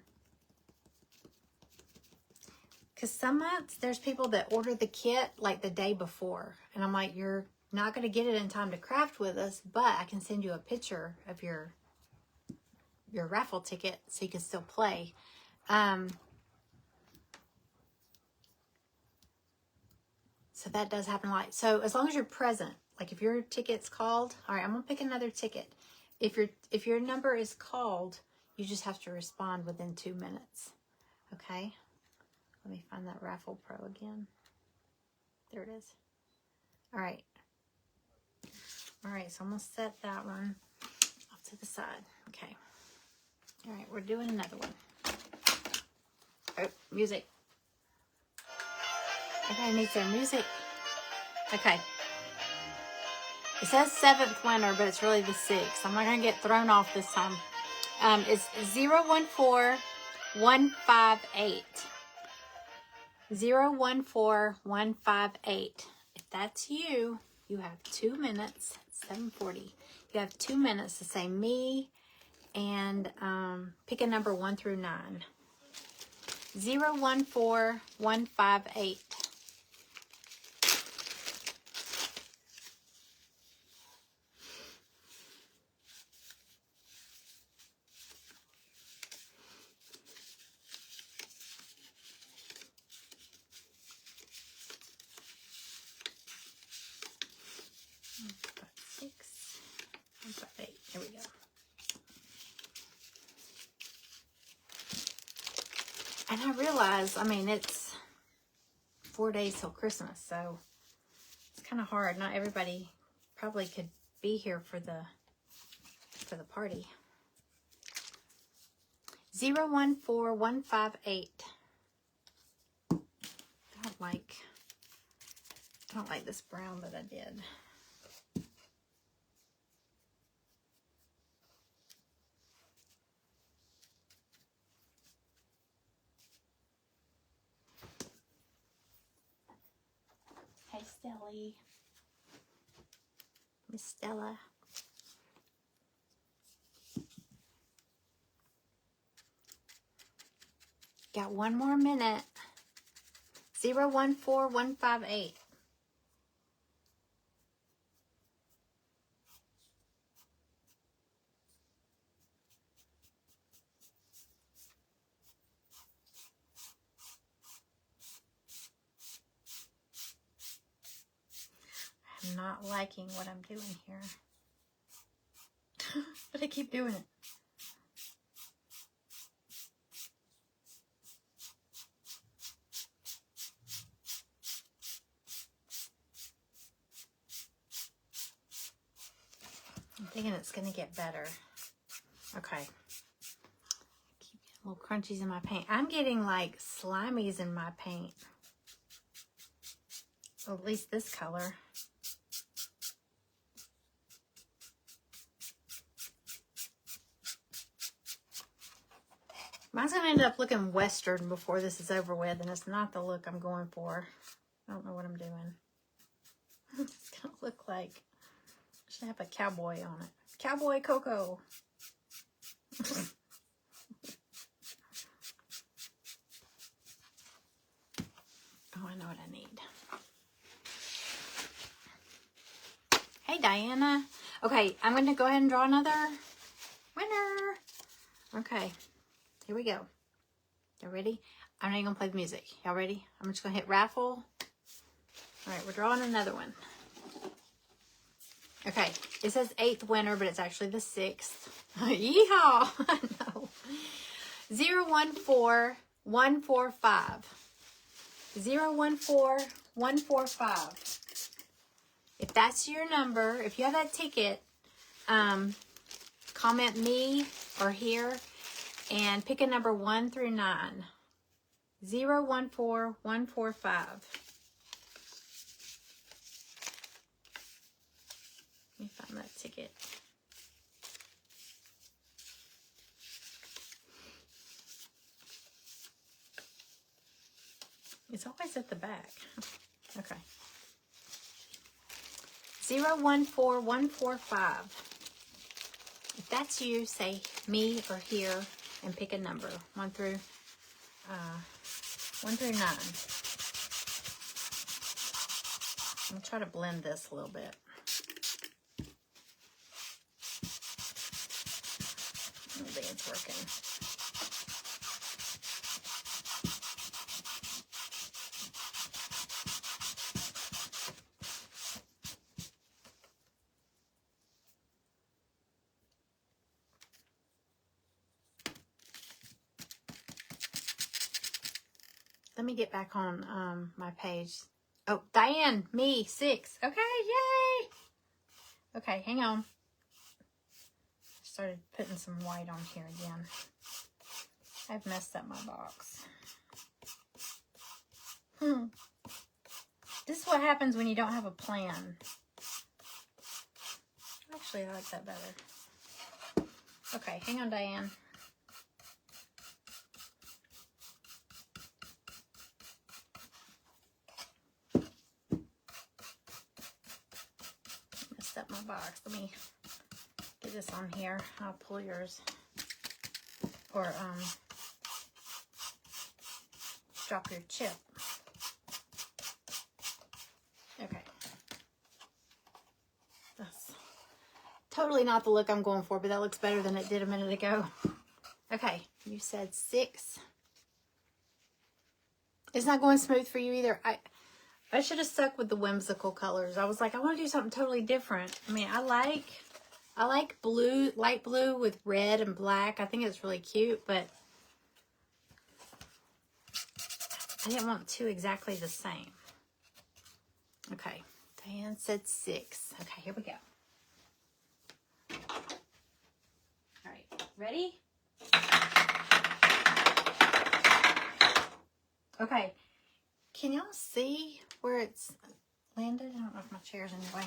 some months there's people that order the kit like the day before. And I'm like, you're not going to get it in time to craft with us, but I can send you a picture of your raffle ticket so you can still play. So that does happen a lot. So as long as you're present, like if your ticket's called, all right, I'm going to pick another ticket. If your number is called, you just have to respond within 2 minutes. Okay? Let me find that Raffle Pro again. There it is. All right. All right, so I'm going to set that one off to the side. Okay. All right, we're doing another one. Oh, music. Okay, I need some music. Okay. It says 7th winner, but it's really the 6th. I'm not going to get thrown off this time. It's 014158. 014158. If that's you, you have 2 minutes. 7:40. You have 2 minutes to say me and pick a number 1 through 9. 014158. Here we go. And I realize, I mean, it's 4 days till Christmas, so it's kind of hard. Not everybody probably could be here for the party. 014158. I don't like this brown that I did. Hey, Stelly. Miss Stella. Got 1 more minute. 014158. I'm not liking what I'm doing here. But I keep doing it. I'm thinking it's going to get better. Okay. Keep getting little crunchies in my paint. I'm getting like slimies in my paint. Well, at least this color. Mine's going to end up looking Western before this is over with, and it's not the look I'm going for. I don't know what I'm doing. It's going to look like, I should have a cowboy on it. Cowboy Coco. Oh, I know what I need. Hey, Diana. Okay, I'm going to go ahead and draw another winner. Okay, here we go. You ready? I'm not even going to play the music. Y'all ready? I'm just going to hit raffle. All right, we're drawing another one. Okay, it says 8th winner, but it's actually the 6th. Yeehaw! I know. 014145. 014145. If that's your number, if you have that ticket, comment me or here and pick a number 1 through 9. 0, 1, 4, 1, 4, 5. Let me find that ticket. It's always at the back. Okay. 0, 1, 4, 1, 4, 5. If that's you, say me or here and pick a number 1 through 9. I'm gonna try to blend this a little bit. I don't think it's working. Let me get back on my page. Oh, Diane, me, 6. Okay, yay! Okay, hang on. Started putting some white on here again. I've messed up my box. This is what happens when you don't have a plan. Actually, I like that better. Okay, hang on, Diane. Messed up my box. Let me get this on here. I'll pull yours. Or, drop your chip. Okay. That's totally not the look I'm going for, but that looks better than it did a minute ago. Okay, you said 6. It's not going smooth for you either. I should have stuck with the whimsical colors. I was like, I want to do something totally different. I mean, I like blue, light blue with red and black. I think it's really cute, but I didn't want 2 exactly the same. Okay, Diane said 6. Okay, here we go. All right, ready? Okay, can y'all see where it's landed? I don't know if my chair's in the way.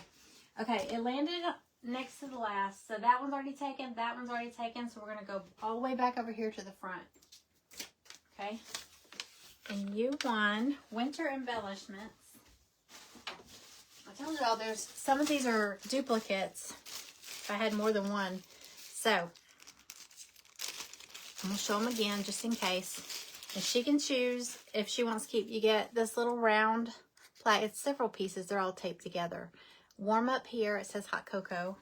Okay, it landed next to the last. So that one's already taken, that one's already taken. So we're going to go all the way back over here to the front. Okay. And you won winter embellishments. I told y'all there's some of these are duplicates. If I had more than one. So I'm going to show them again just in case. And she can choose if she wants to keep. You get this little round plaque. It's several pieces. They're all taped together. Warm up here. It says hot cocoa.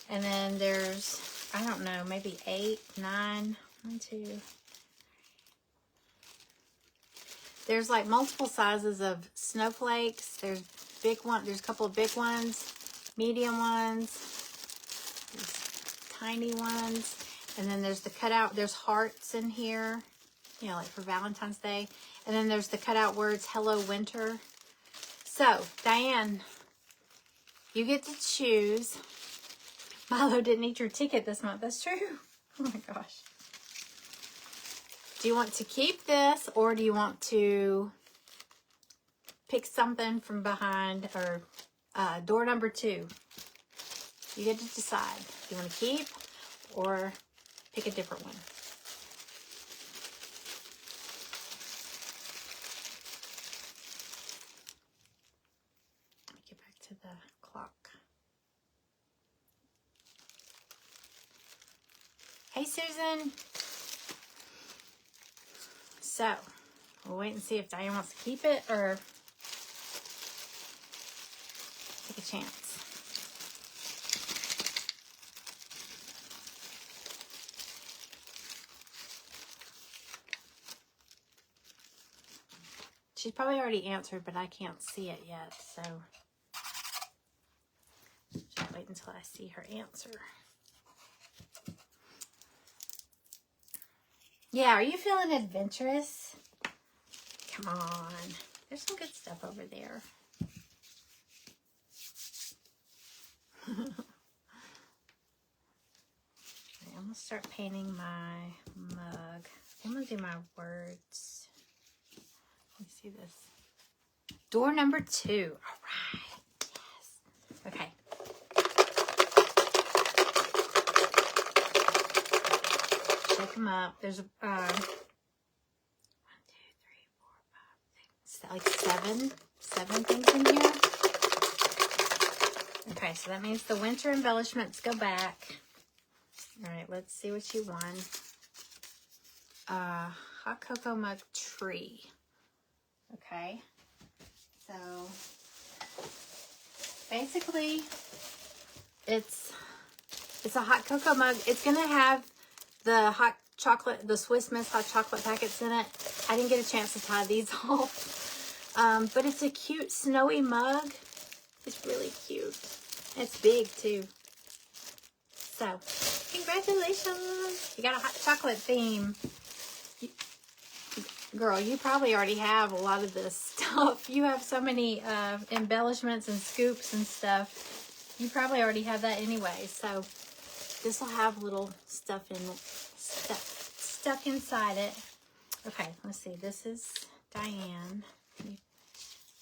And then there's, I don't know, maybe 8, 9, 1, 2. There's like multiple sizes of snowflakes. There's big one. There's a couple of big ones, medium ones, tiny ones. And then there's the cutout. There's hearts in here, you know, like for Valentine's Day. And then there's the cutout words, Hello Winter. So, Diane, you get to choose. Milo didn't eat your ticket this month. That's true. Oh my gosh. Do you want to keep this or do you want to pick something from behind or door number 2? You get to decide. Do you want to keep or pick a different one? Let me get back to the clock. Hey, Susan. So, we'll wait and see if Diane wants to keep it or take a chance. She's probably already answered, but I can't see it yet, so just wait until I see her answer. Yeah, are you feeling adventurous? Come on. There's some good stuff over there. start painting my mug. I'm gonna do my words. Let me see this. Door number 2. All right. Yes. Okay. Check them up. There's a 1, 2, 3, 4, 5, 6, like seven things in here. Okay, so that means the winter embellishments go back. All right, let's see what you won. Hot cocoa mug tree. Okay, so basically it's a hot cocoa mug. It's gonna have the hot chocolate, the Swiss Miss hot chocolate packets in it. I didn't get a chance to tie these off, but it's a cute snowy mug. It's really cute. It's big too. So, congratulations! You got a hot chocolate theme. Girl, you probably already have a lot of this stuff. You have so many embellishments and scoops and stuff. You probably already have that anyway. So, this will have little stuff in it, stuck inside it. Okay, let's see. This is Diane. You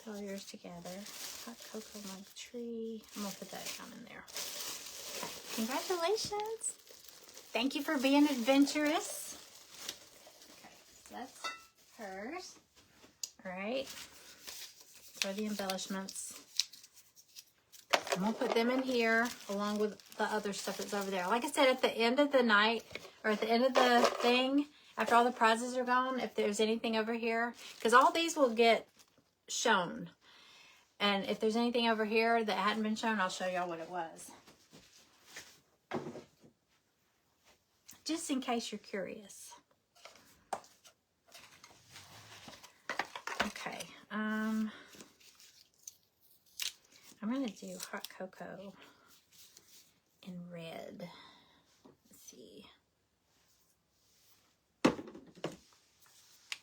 put all yours together. Hot cocoa mug tree. I'm gonna put that down in there. Okay. Congratulations. Thank you for being adventurous. Okay, so that's hers. All right. For the embellishments. I'm going to put them in here along with the other stuff that's over there. Like I said, at the end of the night, or at the end of the thing, after all the prizes are gone, if there's anything over here, because all these will get shown. And if there's anything over here that hadn't been shown, I'll show y'all what it was. Just in case you're curious. Okay. I'm going to do hot cocoa in red. Let's see.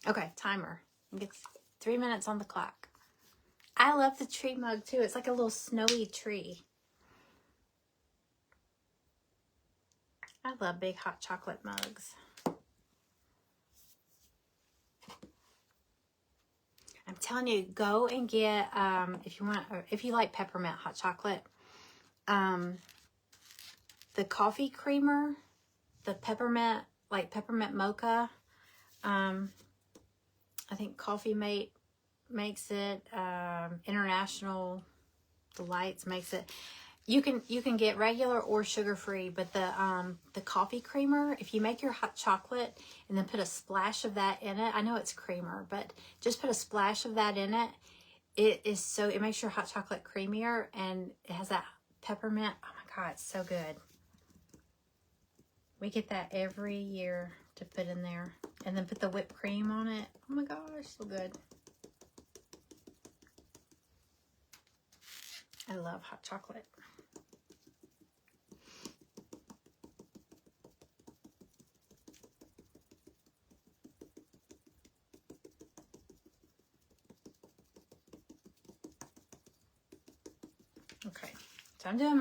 Okay, timer. It's 3 minutes on the clock. I love the tree mug too. It's like a little snowy tree. I love big hot chocolate mugs. I'm telling you, go and get, if you want, or if you like peppermint hot chocolate, the coffee creamer, the peppermint, like peppermint mocha. I think Coffee Mate makes it. International Delights makes it. You can get regular or sugar-free, but the coffee creamer, if you make your hot chocolate and then put a splash of that in it, I know it's creamer, but just put a splash of that in it, it makes your hot chocolate creamier, and it has that peppermint. Oh my God, it's so good. We get that every year to put in there, and then put the whipped cream on it. Oh my gosh, so good. I love hot chocolate. Okay, so I'm doing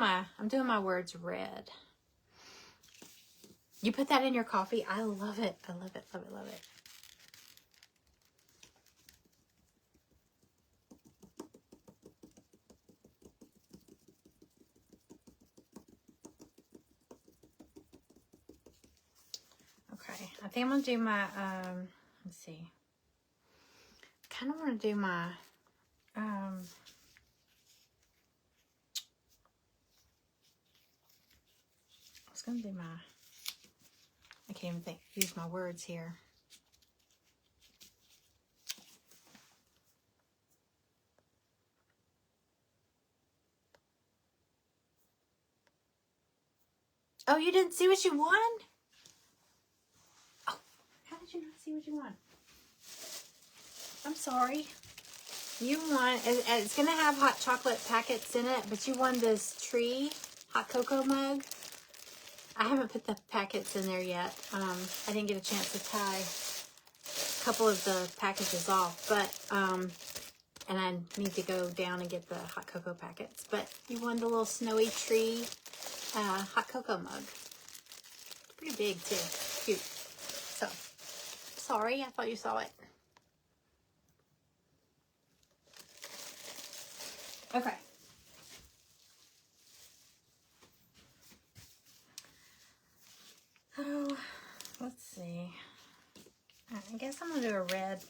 my words red. You put that in your coffee. I love it. I love it. Love it. Love it. Okay, I think I'm gonna do my let's see. I kind of want to do my I was gonna do my, I can't even use my words here. Oh, you didn't see what you won? Oh, how did you not see what you won? I'm sorry. You won, it's going to have hot chocolate packets in it, but you won this tree hot cocoa mug. I haven't put the packets in there yet. I didn't get a chance to tie a couple of the packages off, but, and I need to go down and get the hot cocoa packets. But you won the little snowy tree hot cocoa mug. Pretty big too. Cute. So, sorry, I thought you saw it. Okay. Oh, let's see. I guess I'm going to do a red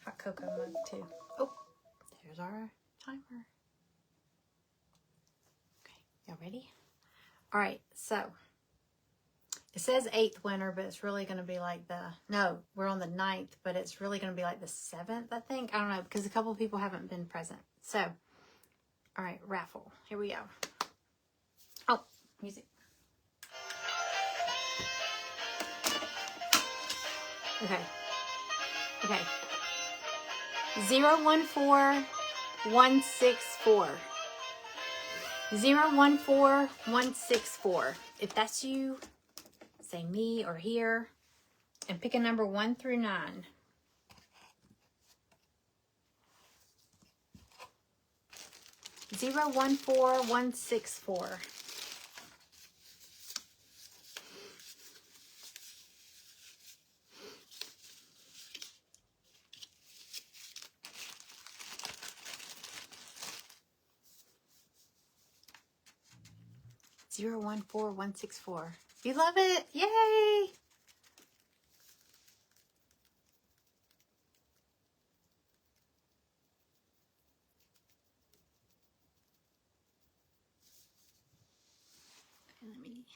hot cocoa mug too. Oh, there's our timer. Okay, y'all ready? All right, so it says 8th winter, but it's really going to be like no, we're on the 9th, but it's really going to be like the 7th, I think. I don't know, because a couple of people haven't been present. So, all right, raffle. Here we go. Oh, music. Okay. 014164. 014164. If that's you, say me or here, and pick a number 1 through 9. Zero 14164. Zero 14164. You love it! Yay! Let me.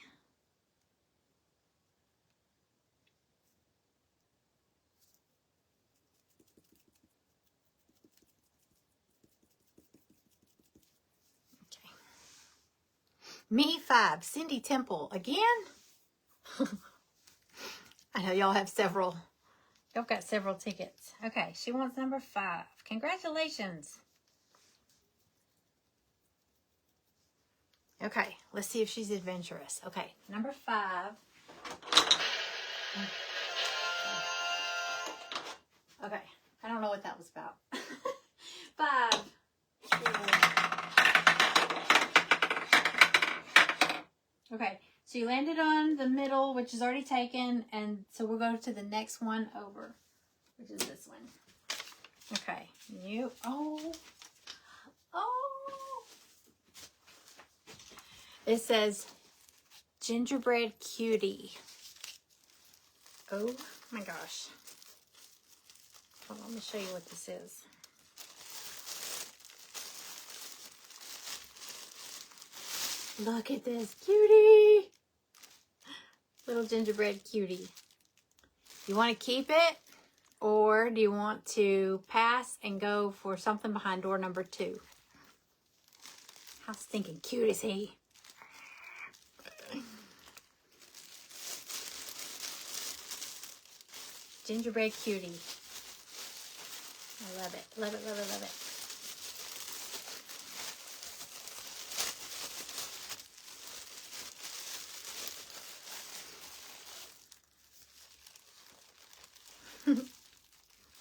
Okay. Me 5. Cindy Temple again. I know y'all have several. Y'all got several tickets. Okay, she wants number 5. Congratulations. Okay, let's see if she's adventurous. Okay, number 5. Okay, I don't know what that was about. 5. Okay, so you landed on the middle, which is already taken, and so we'll go to the next one over, which is this one. Okay, it says gingerbread cutie. Oh my gosh. Hold on, let me show you what this is. Look at this cutie. Little gingerbread cutie. You want to keep it, or do you want to pass and go for something behind door number 2? How stinking cute is he? Gingerbread cutie. I love it. Love it, love it, love it.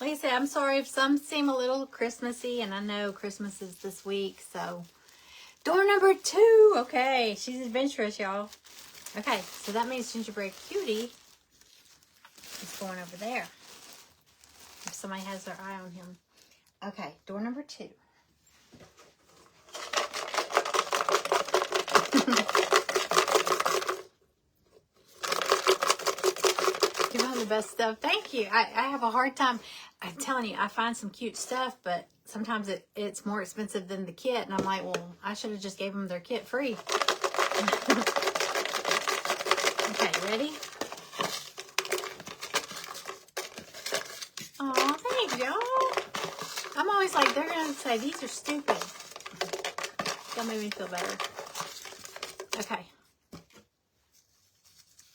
Like I said, I'm sorry if some seem a little Christmassy, and I know Christmas is this week, so. Door number 2. Okay, she's adventurous, y'all. Okay, so that means gingerbread cutie is going over there. If somebody has their eye on him. Okay, door number 2. You have the best stuff. Thank you. I have a hard time. I'm telling you, I find some cute stuff, but sometimes it's more expensive than the kit. And I'm like, well, I should have just gave them their kit free. Okay, ready? Oh, thank y'all. I'm always like, they're going to say, these are stupid. That made me feel better. Okay.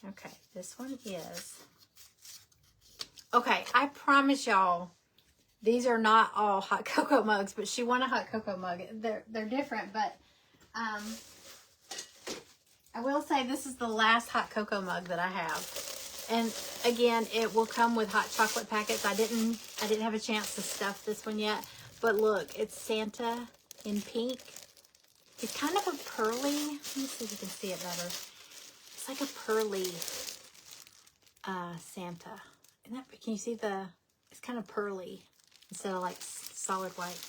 Okay, this one is... Okay, I promise y'all, these are not all hot cocoa mugs, but she won a hot cocoa mug. They're different, but I will say this is the last hot cocoa mug that I have. And again, it will come with hot chocolate packets. I didn't have a chance to stuff this one yet, but look, it's Santa in pink. It's kind of a pearly. Let me see if you can see it better. It's like a pearly Santa. Isn't that, can you see it's kind of pearly instead of like solid white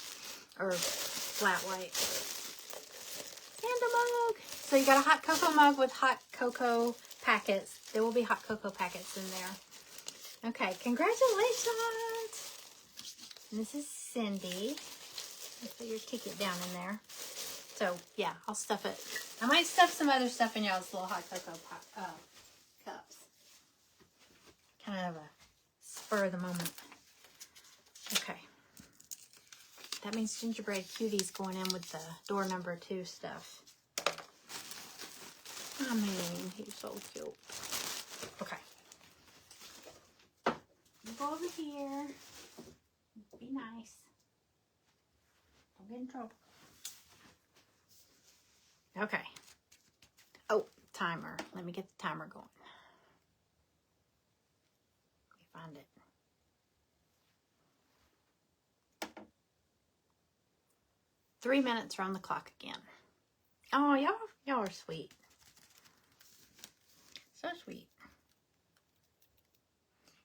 or flat white. Santa mug. So you got a hot cocoa mug with hot cocoa packets. There will be hot cocoa packets in there. Okay, congratulations. And this is Cindy. Let's put your ticket down in there. So, yeah, I'll stuff it. I might stuff some other stuff in y'all's little hot cocoa cups. Kind of a spur of the moment. Okay. That means gingerbread cutie's going in with the door number 2 stuff. I mean, he's so cute. Okay. You go over here. Be nice. Don't get in trouble. Okay. Oh, timer. Let me get the timer going. Let me find it. Three minutes are on the clock again. Oh, y'all are sweet. So sweet.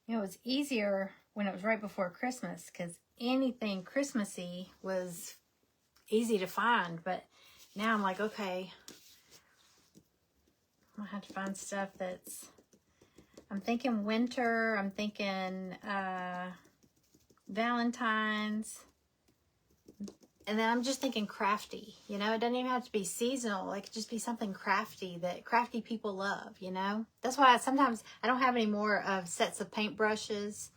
You know, it was easier when it was right before Christmas because anything Christmassy was easy to find, but now I'm like, okay, I'm gonna have to find stuff that's, I'm thinking winter, I'm thinking Valentine's, and then I'm just thinking crafty, you know, it doesn't even have to be seasonal, it could just be something crafty that crafty people love, you know. That's why sometimes I don't have any more of sets of paintbrushes.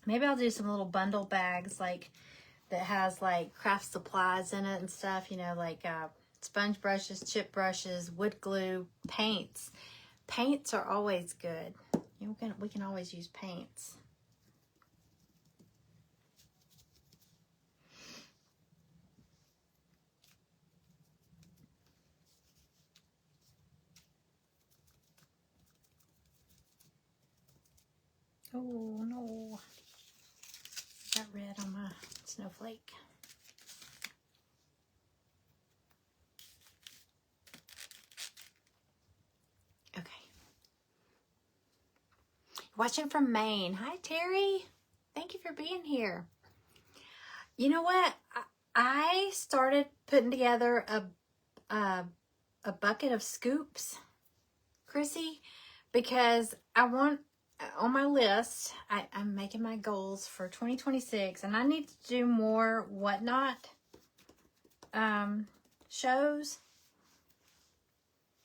Maybe I'll do some little bundle bags like that has like craft supplies in it and stuff, you know, like sponge brushes, chip brushes, wood glue, paints. Paints are always good. You know, we can always use paints. Oh no, got red on my snowflake. Okay. Watching from Maine. Hi, Terry. Thank you for being here. You know what? I started putting together a bucket of scoops, Chrissy, because I want, on my list, I'm making my goals for 2026, and I need to do more Whatnot shows.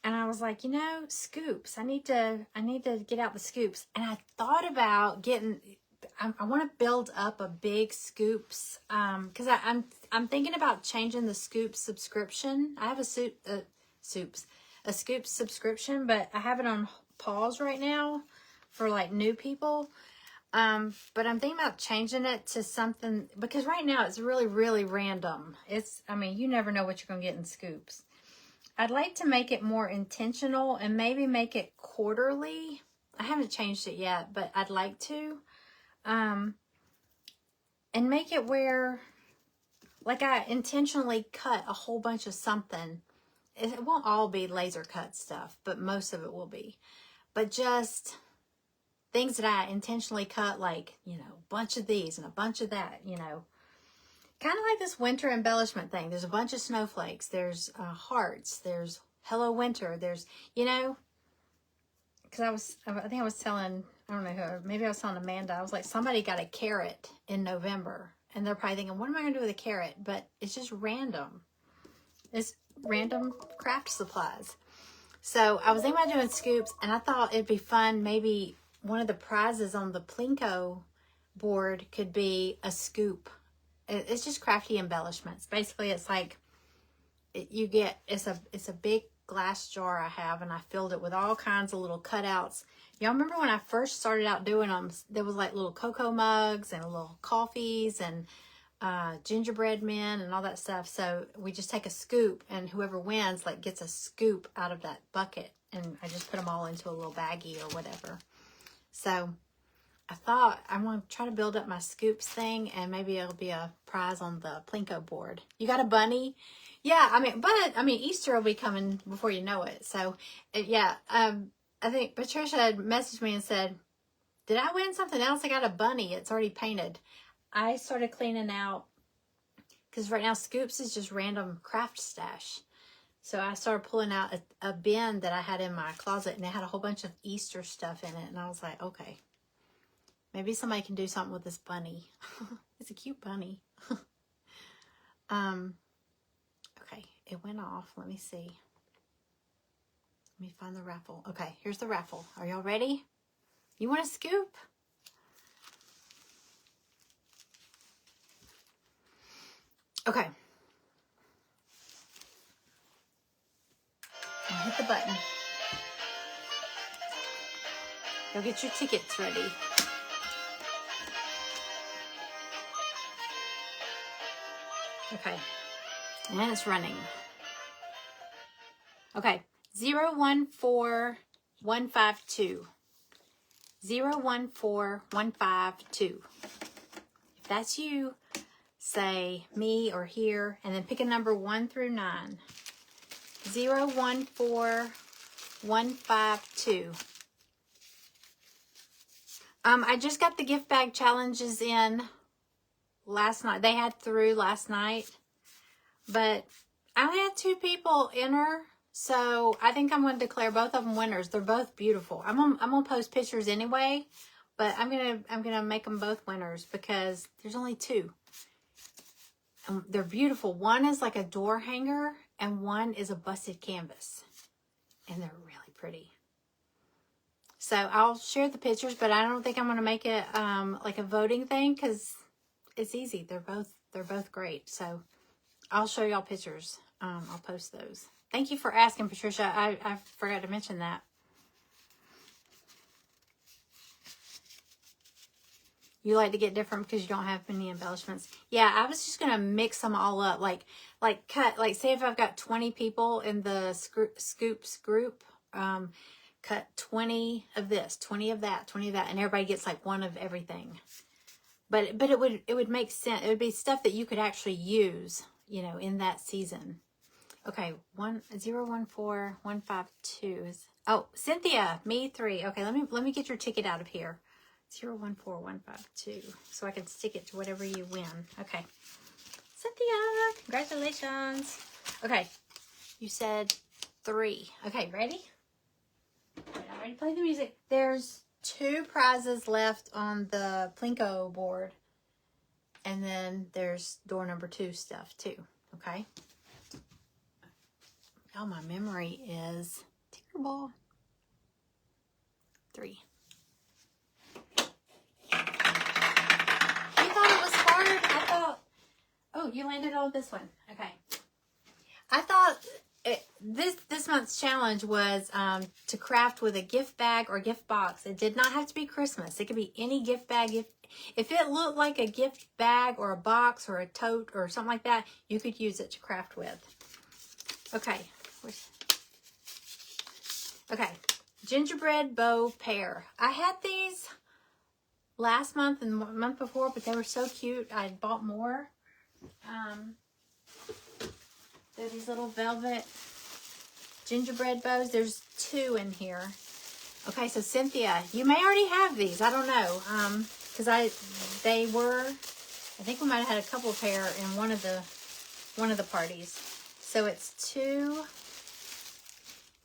And I was like, you know, scoops. I need to get out the scoops. And I thought about getting, I want to build up a big scoops, because I'm thinking about changing the scoops subscription. I have a scoops subscription, but I have it on pause right now for like new people. But I'm thinking about changing it to something, because right now it's really, really random. I mean, you never know what you're going to get in scoops. I'd like to make it more intentional and maybe make it quarterly. I haven't changed it yet, but I'd like to. And make it where, like, I intentionally cut a whole bunch of something. It won't all be laser cut stuff, but most of it will be. But just things that I intentionally cut, like, you know, a bunch of these and a bunch of that, you know. Kind of like this winter embellishment thing. There's a bunch of snowflakes. There's hearts. There's Hello Winter. There's, you know, because I think I was telling, I don't know who, maybe I was telling Amanda, I was like, somebody got a carrot in November. And they're probably thinking, what am I going to do with a carrot? But it's just random. It's random craft supplies. So I was thinking about doing scoops, and I thought it'd be fun. Maybe one of the prizes on the Plinko board could be a scoop. It's just crafty embellishments. Basically, it's like it's a big glass jar I have, and I filled it with all kinds of little cutouts. Y'all remember when I first started out doing them, there was like little cocoa mugs and little coffees and gingerbread men and all that stuff. So we just take a scoop, and whoever wins like gets a scoop out of that bucket, and I just put them all into a little baggie or whatever. So I thought I'm going to try to build up my scoops thing, and maybe it'll be a prize on the Plinko board. You got a bunny? Yeah, I mean, Easter will be coming before you know it. So, yeah, I think Patricia had messaged me and said, did I win something else? I got a bunny. It's already painted. I started cleaning out, because right now Scoops is just random craft stash. So I started pulling out a bin that I had in my closet, and it had a whole bunch of Easter stuff in it. And I was like, okay, maybe somebody can do something with this bunny. It's a cute bunny. Okay, it went off. Let me see. Let me find the raffle. Okay, here's the raffle. Are y'all ready? You want a scoop? Okay. I'll hit the button. Go get your tickets ready. Okay. And it's running. Okay. 014152. 014152. If that's you, say me or here, and then pick a number 1 through 9. 014152. I just got the gift bag challenges in last night. They had through last night, but I only had 2 people enter, so I think I'm going to declare both of them winners. They're both beautiful. I'm gonna post pictures anyway, but I'm gonna make them both winners because there's only 2. They're beautiful. One is like a door hanger, and one is a busted canvas, and they're really pretty. So I'll share the pictures, but I don't think I'm going to make it like a voting thing because it's easy. They're both great. So I'll show y'all pictures. I'll post those. Thank you for asking, Patricia. I forgot to mention that. You like to get different because you don't have many embellishments. Yeah, I was just going to mix them all up. Like cut, like say if I've got 20 people in the Scoops group, cut 20 of this, 20 of that, 20 of that, and everybody gets like one of everything. But it would make sense. It would be stuff that you could actually use, you know, in that season. Okay, 014152 is, oh, Cynthia, me 3. Okay, let me get your ticket out of here. 014152, so I can stick it to whatever you win. Okay, Cynthia, congratulations. Okay, you said 3. Okay, ready? Right, I'm ready to play the music. There's 2 prizes left on the Plinko board, and then there's door number 2 stuff too. Okay. Oh, my memory is terrible. 3. You thought it was hard? I thought, oh, you landed on this one. Okay. I thought this month's challenge was to craft with a gift bag or gift box. It did not have to be Christmas. It could be any gift bag. If it looked like a gift bag or a box or a tote or something like that, you could use it to craft with. Okay. Okay. Gingerbread bow pair. I had these last month and the month before, but they were so cute. I bought more. They're these little velvet gingerbread bows. There's 2 in here. Okay, so Cynthia, you may already have these. I don't know. Because I think we might have had a couple pair in one of the parties. So it's 2,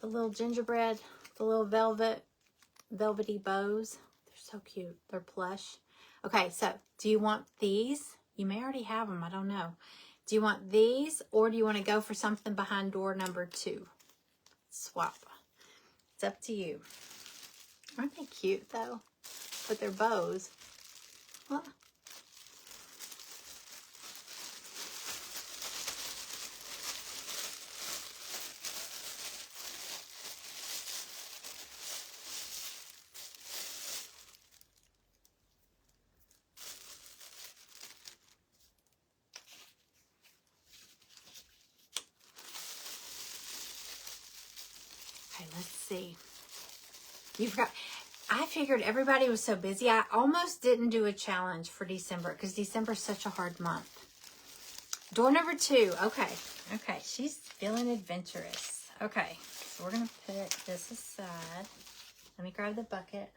the little gingerbread, the little velvety bows. They're so cute. They're plush. Okay, so do you want these? You may already have them. I don't know. Do you want these, or do you want to go for something behind door number 2? Swap. It's up to you. Aren't they cute, though? But they're bows. Well, okay, let's see. You've got, I figured everybody was so busy. I almost didn't do a challenge for December because December is such a hard month. Door number 2. Okay. Okay. She's feeling adventurous. Okay. So we're going to put this aside. Let me grab the bucket.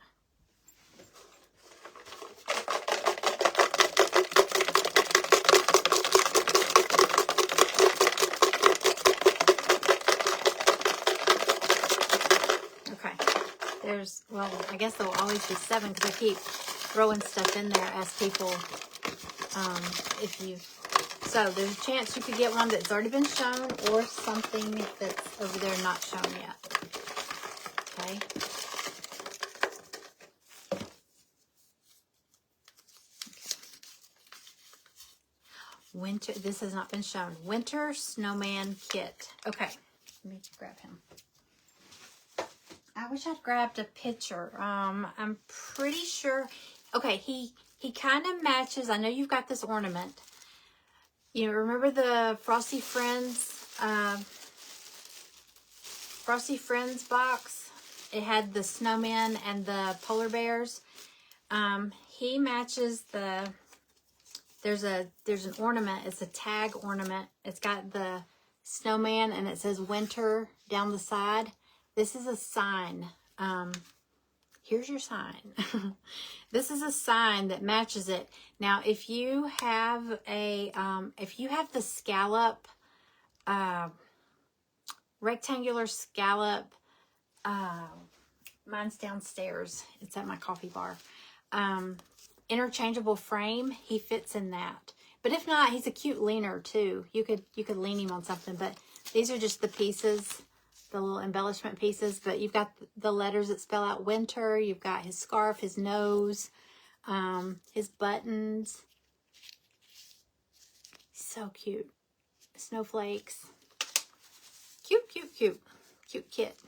Okay. There's, well, I guess there will always be 7 because I keep throwing stuff in there as people, so there's a chance you could get one that's already been shown or something that's over there not shown yet. Okay. Winter, this has not been shown. Winter Snowman Kit. Okay. Let me grab him. I wish I'd grabbed a picture. I'm pretty sure. Okay, he kind of matches. I know you've got this ornament. You know, remember the Frosty Friends box? It had the snowman and the polar bears. He matches the. There's an ornament. It's a tag ornament. It's got the snowman and it says winter down the side. This is a sign. Here's your sign. This is a sign that matches it. Now, if you have the scallop, rectangular scallop, mine's downstairs. It's at my coffee bar. Interchangeable frame, he fits in that. But if not, he's a cute leaner too. You could lean him on something, but these are just the pieces, the little embellishment pieces, but you've got the letters that spell out winter. You've got his scarf, his nose, his buttons. So cute. Snowflakes. Cute, cute, cute. Cute kit.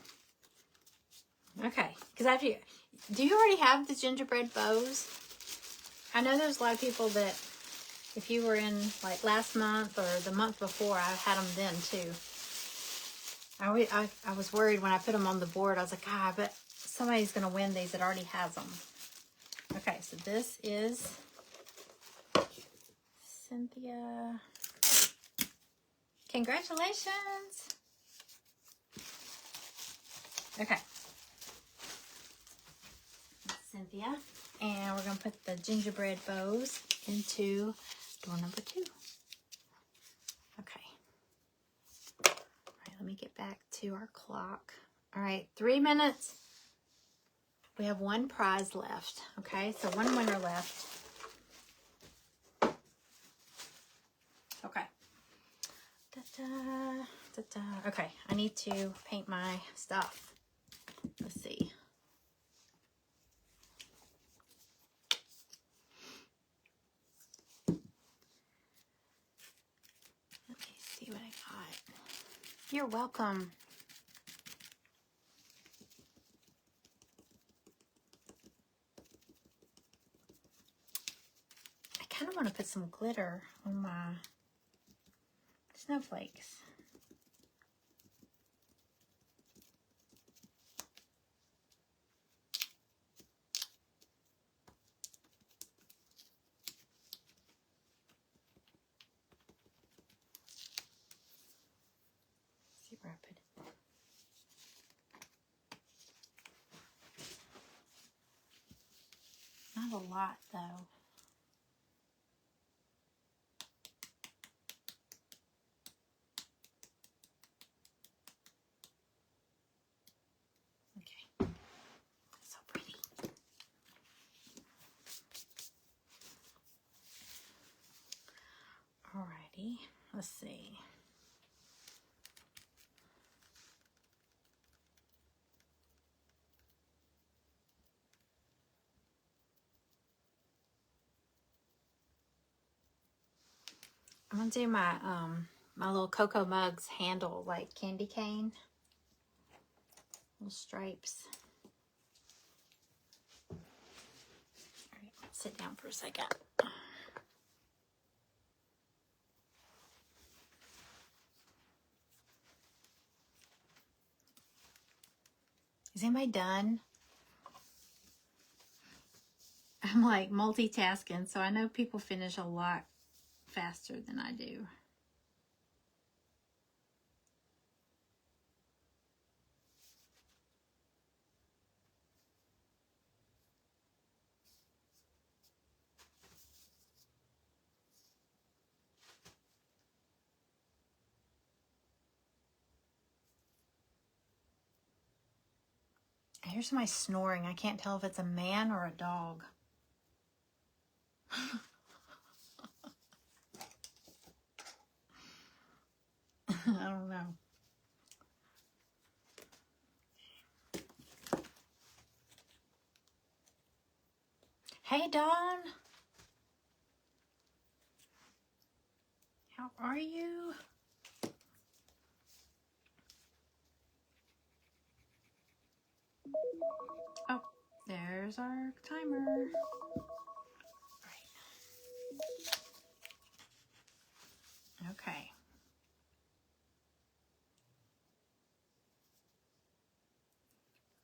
Okay, because do you already have the gingerbread bows? I know there's a lot of people that, if you were in like last month or the month before, I had them then too. I was worried when I put them on the board. I was like, I bet somebody's going to win these that already has them. Okay, so this is Cynthia. Congratulations. Okay. Cynthia. And we're going to put the gingerbread bows into door number 2. Okay. All right, let me get back to our clock. All right, 3 minutes. We have 1 prize left. Okay, so 1 winner left. Okay. Da-da, da-da. Okay, I need to paint my stuff. Let's see. Let me see what I got. You're welcome. I kind of want to put some glitter on my snowflakes. See where I put it. Not a lot though. Okay. So pretty. Alrighty. Let's see. I'm gonna do my my little Cocoa Mugs handle like candy cane. Little stripes. Alright, sit down for a second. Is anybody done? I'm like multitasking, so I know people finish a lot faster than I do. I hear somebody snoring. I can't tell if it's a man or a dog. I don't know. Hey, Dawn. How are you? Oh, there's our timer. Okay.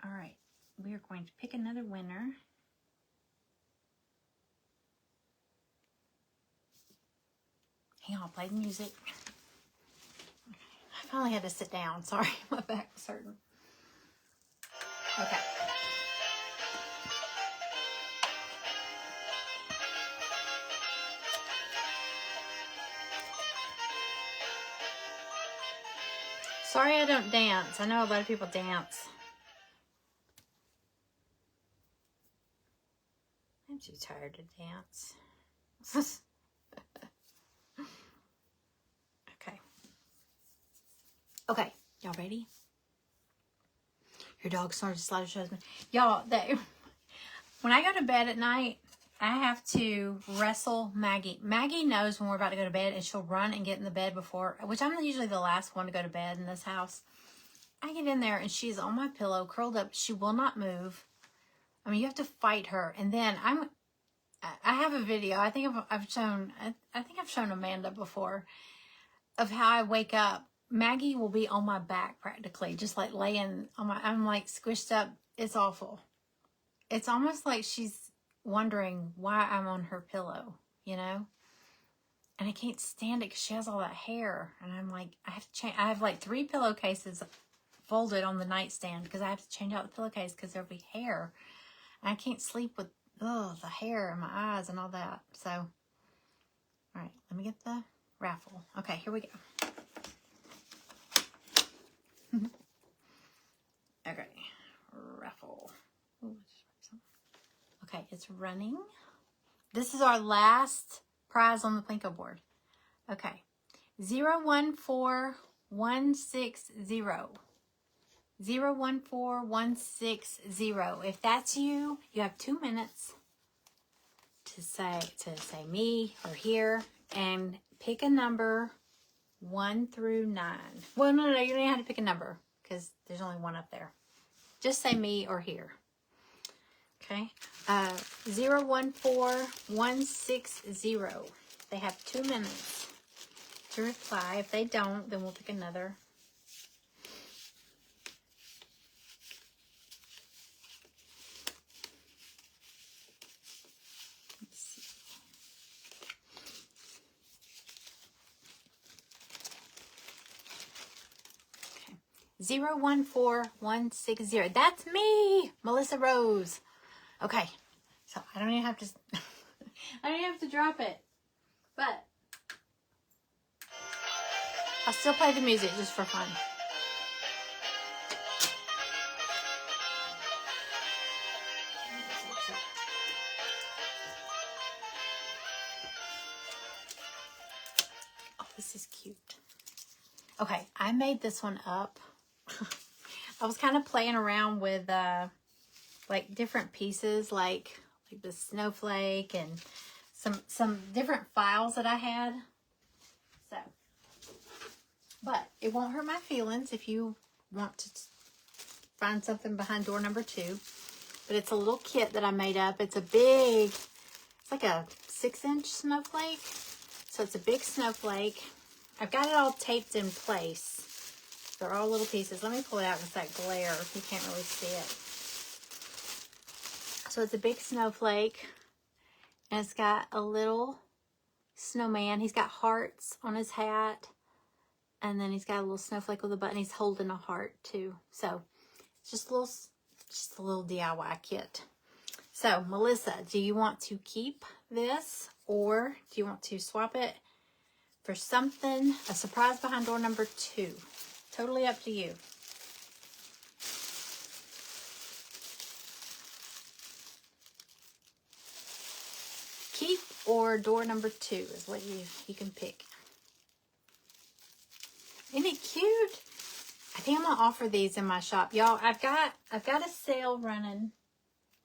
All right. We are going to pick another winner. Hang on, I'll play the music. I finally had to sit down. Sorry, my back was hurting. Okay. Sorry I don't dance. I know a lot of people dance. I'm too tired to dance. Okay. Okay. Y'all ready? Your dog started to slide his husband. Y'all, when I go to bed at night, I have to wrestle Maggie. Maggie knows when we're about to go to bed, and she'll run and get in the bed before, which I'm usually the last one to go to bed in this house. I get in there, and she's on my pillow, curled up. She will not move. I mean, you have to fight her. And then I have a video. I think I've shown Amanda before of how I wake up. Maggie will be on my back practically, just like laying on my, I'm like squished up. It's awful. It's almost like she's wondering why I'm on her pillow, you know? And I can't stand it because she has all that hair. And I'm like, I have to change. I have like 3 pillowcases folded on the nightstand because I have to change out the pillowcase because there'll be hair. And I can't sleep with the hair in my eyes and all that. So, all right, let me get the raffle. Okay, here we go. Okay, raffle. Ooh, okay, it's running. This is our last prize on the Plinko board. Okay, 014160. 014160. If that's you, you have 2 minutes to say me or here and pick a number 1 through 9. Well, no, you don't have to pick a number because there's only one up there. Just say me or here. Okay. 014160. They have 2 minutes to reply. If they don't, then we'll pick another. Let's see. 014160. That's me, Melissa Rose. Okay, so I don't even have to. I don't even have to drop it, but I'll still play the music just for fun. Oh, this is cute. Okay, I made this one up. I was kind of playing around with like different pieces, like the snowflake and some different files that I had. So, but it won't hurt my feelings if you want to find something behind door number 2. But it's a little kit that I made up. It's like a 6-inch snowflake. So it's a big snowflake. I've got it all taped in place. They're all little pieces. Let me pull it out with that glare. You can't really see it. So it's a big snowflake. And it's got a little snowman. He's got hearts on his hat. And then he's got a little snowflake with a button. He's holding a heart too. So it's just a little DIY kit. So Melissa, do you want to keep this or do you want to swap it for something, a surprise behind door number 2? Totally up to you. Keep or door number 2 is what you can pick. Isn't it cute? I think I'm gonna offer these in my shop, y'all. I've got a sale running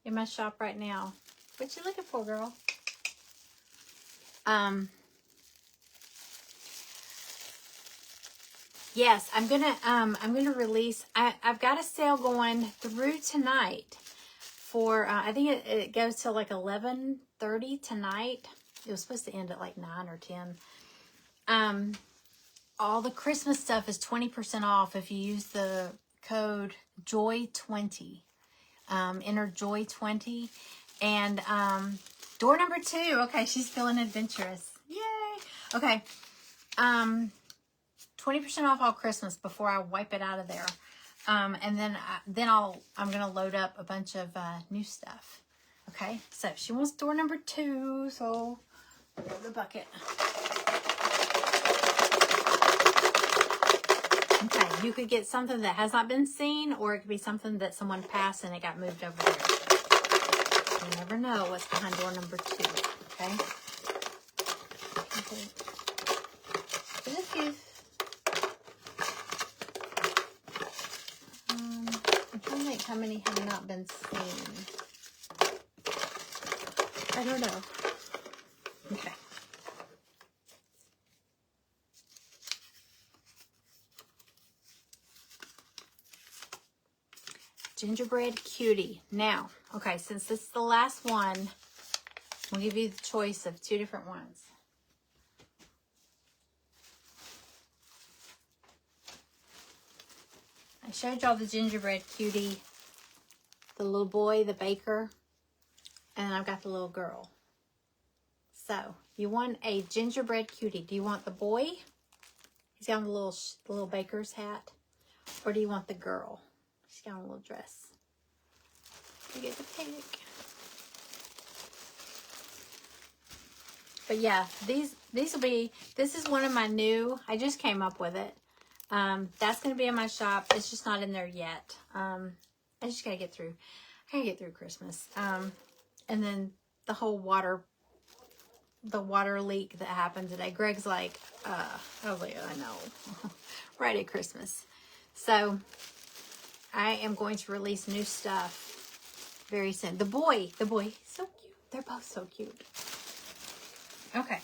in my shop right now. What you looking for, girl? Yes, I'm gonna release. I've got a sale going through tonight for I think it goes till like 11:30 tonight. It was supposed to end at like 9 or 10. All the Christmas stuff is 20% off if you use the code JOY20. Enter JOY20. And door number 2. Okay, she's feeling adventurous. Yay! Okay. 20% off all Christmas before I wipe it out of there. And then I'm gonna load up a bunch of new stuff. Okay, so she wants door number 2, so grab the bucket. Okay, you could get something that has not been seen, or it could be something that someone passed and it got moved over there. You never know what's behind door number 2. Okay. I'm trying to think how many have not been seen. I don't know. Okay. Gingerbread Cutie. Now, okay, since this is the last one, we'll give you the choice of 2 different ones. I showed y'all the Gingerbread Cutie, the little boy, the baker, and I've got the little girl. So, you want a Gingerbread Cutie. Do you want the boy? He's got a little baker's hat. Or do you want the girl? She's got a little dress. You get to pick. But yeah, this is one of my new, I just came up with it. That's going to be in my shop. It's just not in there yet. I just got to get through Christmas. And then the whole water leak that happened today. Greg's like, I was like, I know. Right at Christmas. So I am going to release new stuff very soon. The boy, so cute. They're both so cute. Okay.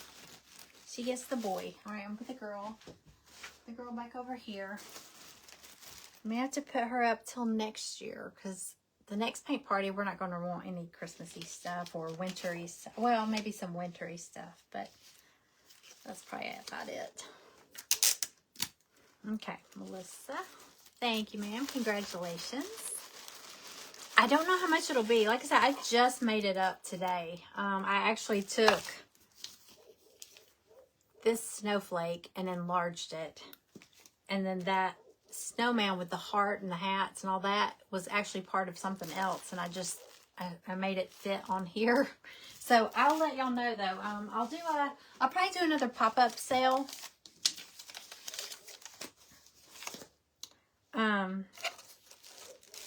She gets the boy. All right, I'm with the girl. The girl back over here. I may have to put her up till next year because the next paint party, we're not going to want any Christmassy stuff or wintry stuff. Well, maybe some wintry stuff, but that's probably about it. Okay, Melissa. Thank you, ma'am. Congratulations. I don't know how much it'll be. Like I said, I just made it up today. I actually took this snowflake and enlarged it. And then that snowman with the heart and the hats and all that was actually part of something else. And I made it fit on here. So I'll let y'all know though. I'll probably do another pop-up sale.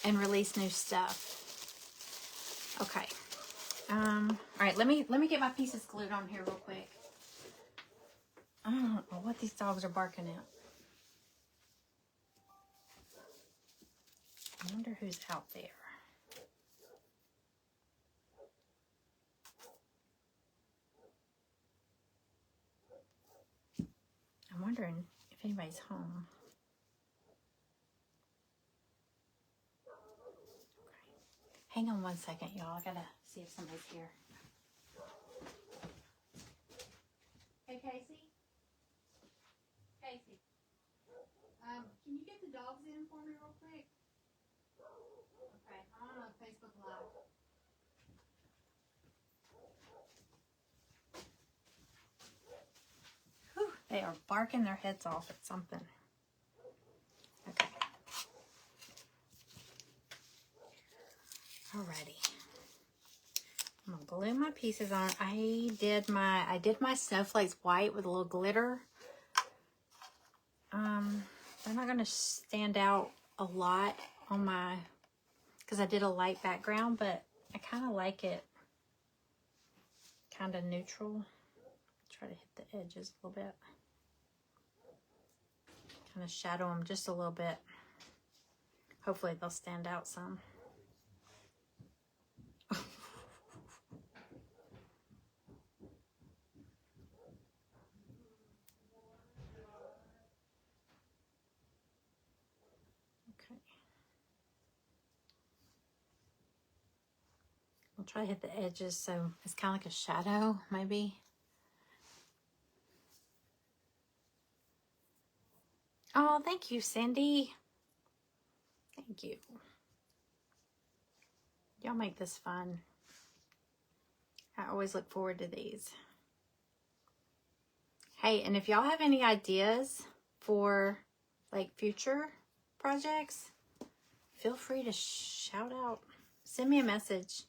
And release new stuff. Okay. All right, let me get my pieces glued on here real quick. I don't know what these dogs are barking at. I wonder who's out there. I'm wondering if anybody's home. Hang on one second, y'all. I gotta see if somebody's here. Hey, Casey? Casey. Can you get the dogs in for me real quick? Okay, I'm on Facebook Live. They are barking their heads off at something. Okay. Alrighty. I'm gonna glue my pieces on. I did my snowflakes white with a little glitter. They're not gonna stand out a lot on my, because I did a light background, but I kind of like it kind of neutral. Try to hit the edges a little bit. Kind of shadow them just a little bit. Hopefully they'll stand out some. Okay. I'll try to hit the edges so it's kind of like a shadow, maybe. Oh, thank you, Cindy. Thank you. Y'all make this fun. I always look forward to these. Hey, and if y'all have any ideas for like future projects, feel free to shout out. Send me a message.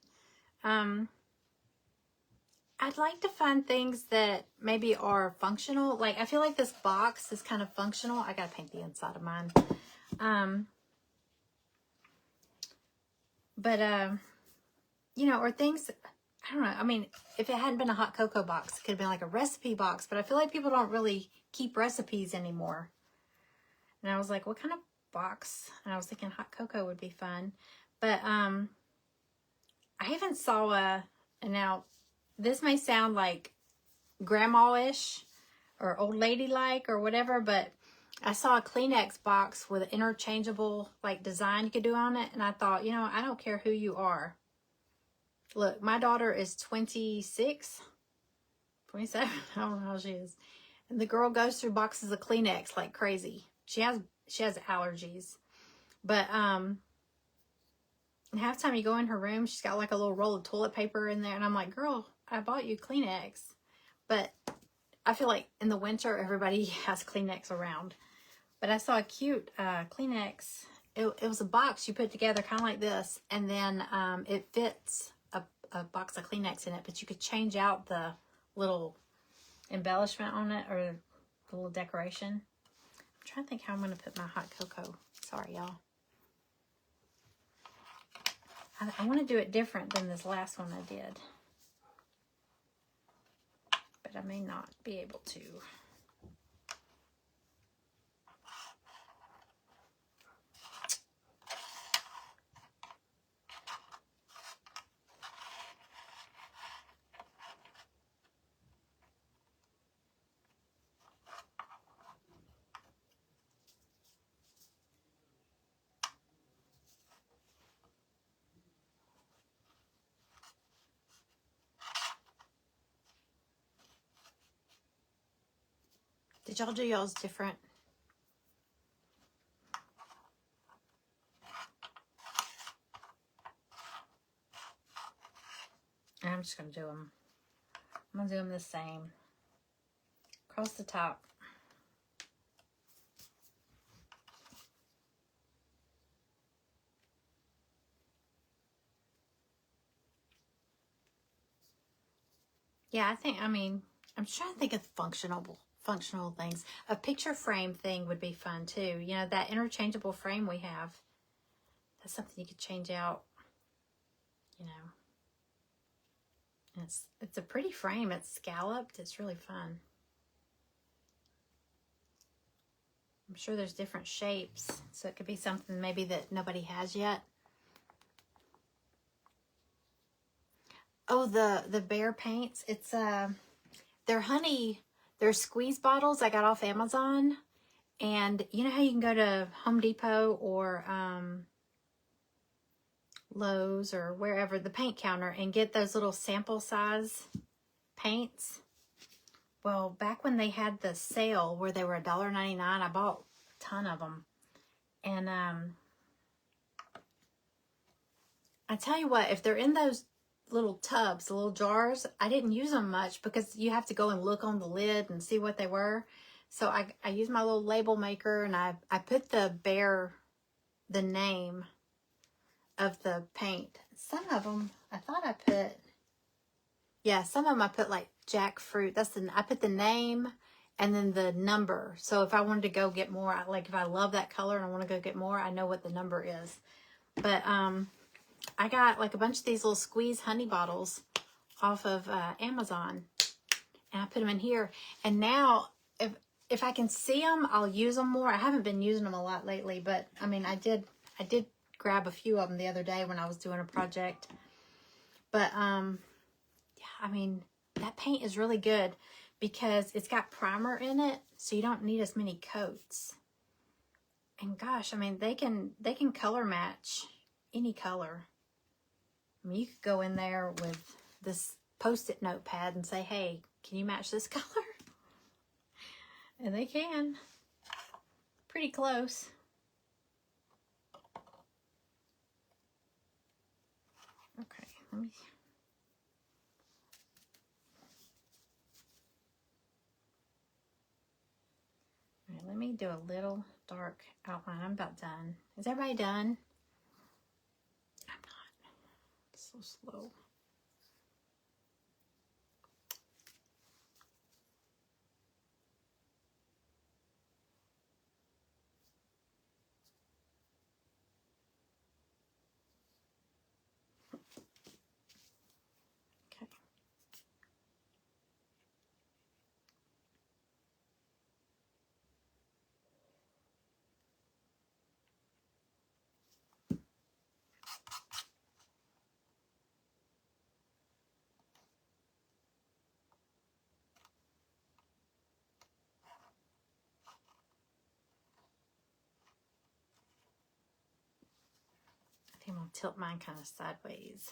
I'd like to find things that maybe are functional. Like, I feel like this box is kind of functional. I gotta paint the inside of mine. You know, or things, I don't know. I mean, if it hadn't been a hot cocoa box, it could have been like a recipe box. But I feel like people don't really keep recipes anymore. And I was like, what kind of box? And I was thinking hot cocoa would be fun. But I even saw and now this may sound like grandma-ish or old lady-like or whatever, but I saw a Kleenex box with an interchangeable like design you could do on it. And I thought, you know, I don't care who you are. Look, my daughter is 26, 27, I don't know how she is. And the girl goes through boxes of Kleenex like crazy. She has allergies. But and half the time you go in her room, she's got like a little roll of toilet paper in there. And I'm like, girl, I bought you Kleenex. But I feel like in the winter, everybody has Kleenex around. But I saw a cute Kleenex. It was a box you put together kind of like this. And then it fits a box of Kleenex in it. But you could change out the little embellishment on it or the little decoration. I'm trying to think how I'm going to put my hot cocoa. Sorry, y'all. I want to do it different than this last one I did. But I may not be able to. Did y'all do y'all's different? I'm just going to do them. I'm going to do them the same. Across the top. Yeah, I'm trying to think of functional things. A picture frame thing would be fun too. You know, that interchangeable frame we have. That's something you could change out, you know. And it's a pretty frame. It's scalloped. It's really fun. I'm sure there's different shapes. So it could be something maybe that nobody has yet. Oh, the bear paints. It's they're squeeze bottles I got off Amazon. And you know how you can go to Home Depot or Lowe's or wherever, the paint counter, and get those little sample size paints? Well, back when they had the sale where they were $1.99, I bought a ton of them. And I tell you what, if they're in those little tubs, the little jars, I didn't use them much because you have to go and look on the lid and see what they were. So I use my little label maker, and I put the name of the paint. Some of them, I thought I put, yeah, some of them I put like jackfruit. I put the name and then the number. So if I wanted to go get more, like if I love that color and I want to go get more, I know what the number is. But I got like a bunch of these little squeeze honey bottles off of Amazon, and I put them in here. And now if I can see them, I'll use them more. I haven't been using them a lot lately, but I mean, I did grab a few of them the other day when I was doing a project. But yeah, I mean, that paint is really good because it's got primer in it, so you don't need as many coats. And gosh, I mean, they can color match any color. I mean, you could go in there with this Post-it notepad and say, hey, can you match this color? And they can. Pretty close. Okay, let me do a little dark outline. I'm about done. Is everybody done? I'm not. It's so slow. Okay. I think I'm going to tilt mine kind of sideways.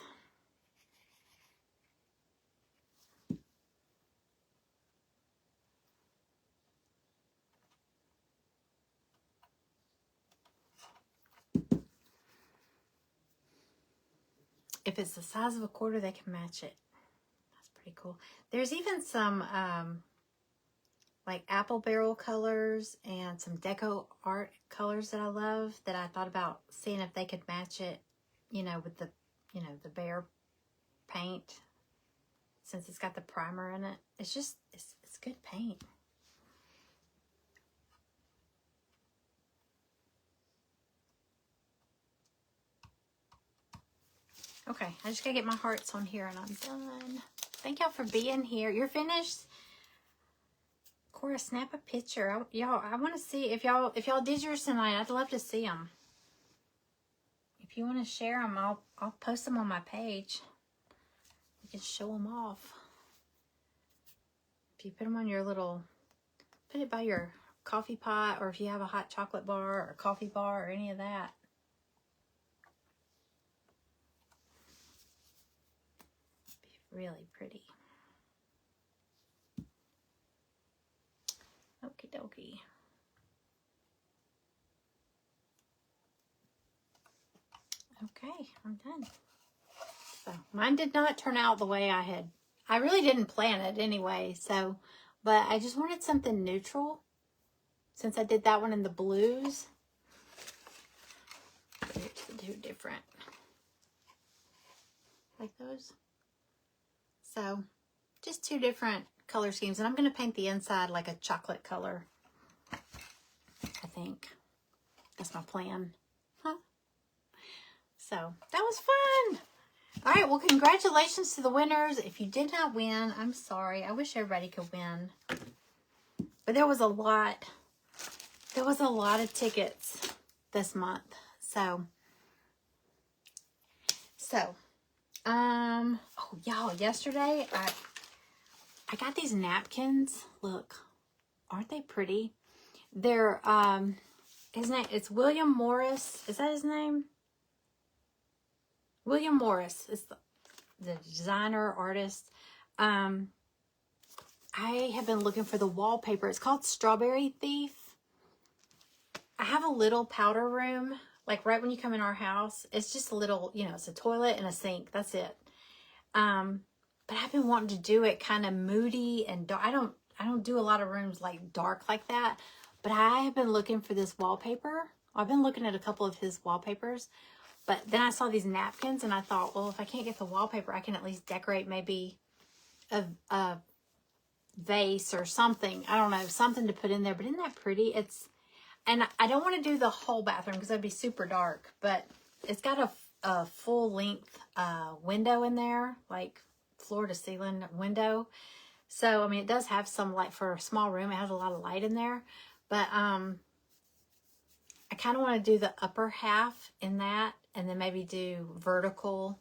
If it's the size of a quarter, they can match it. That's pretty cool. There's even some like apple barrel colors and some deco art colors that I love that I thought about seeing if they could match it, you know, with the, you know, the Behr paint, since it's got the primer in it. It's just, it's good paint. Okay, I just gotta get my hearts on here and I'm done. Thank y'all for being here. You're finished? Cora, snap a picture. Y'all, I want to see if y'all did yours tonight. I'd love to see them. If you want to share them, I'll post them on my page. You can show them off. If you put them on your little, put it by your coffee pot, or if you have a hot chocolate bar or coffee bar or any of that. Be really pretty. Okie dokie. Okay, I'm done. So mine did not turn out the way I really didn't plan it anyway. So, but I just wanted something neutral since I did that one in the blues. Here's the two different, like those. So just two different color schemes, and I'm going to paint the inside like a chocolate color. I think that's my plan. Huh? So that was fun. All right, well, congratulations to the winners. If you did not win, I'm sorry. I wish everybody could win. But there was a lot of tickets this month. So oh y'all, yesterday I got these napkins. Look, aren't they pretty? They're his name, it's William Morris. Is that his name? William Morris is the designer, artist. I have been looking for the wallpaper. It's called Strawberry Thief. I have a little powder room, like right when you come in our house. It's just a little, you know, it's a toilet and a sink. That's it. But I've been wanting to do it kind of moody and dark. I I don't do a lot of rooms like dark like that, but I have been looking for this wallpaper. I've been looking at a couple of his wallpapers, but then I saw these napkins and I thought, well, if I can't get the wallpaper, I can at least decorate maybe a vase or something. I don't know, something to put in there. But isn't that pretty? And I don't want to do the whole bathroom because that'd be super dark, but it's got a full length window in there, like floor to ceiling window. So, I mean, it does have some light for a small room. It has a lot of light in there, but I kind of want to do the upper half in that, and then maybe do vertical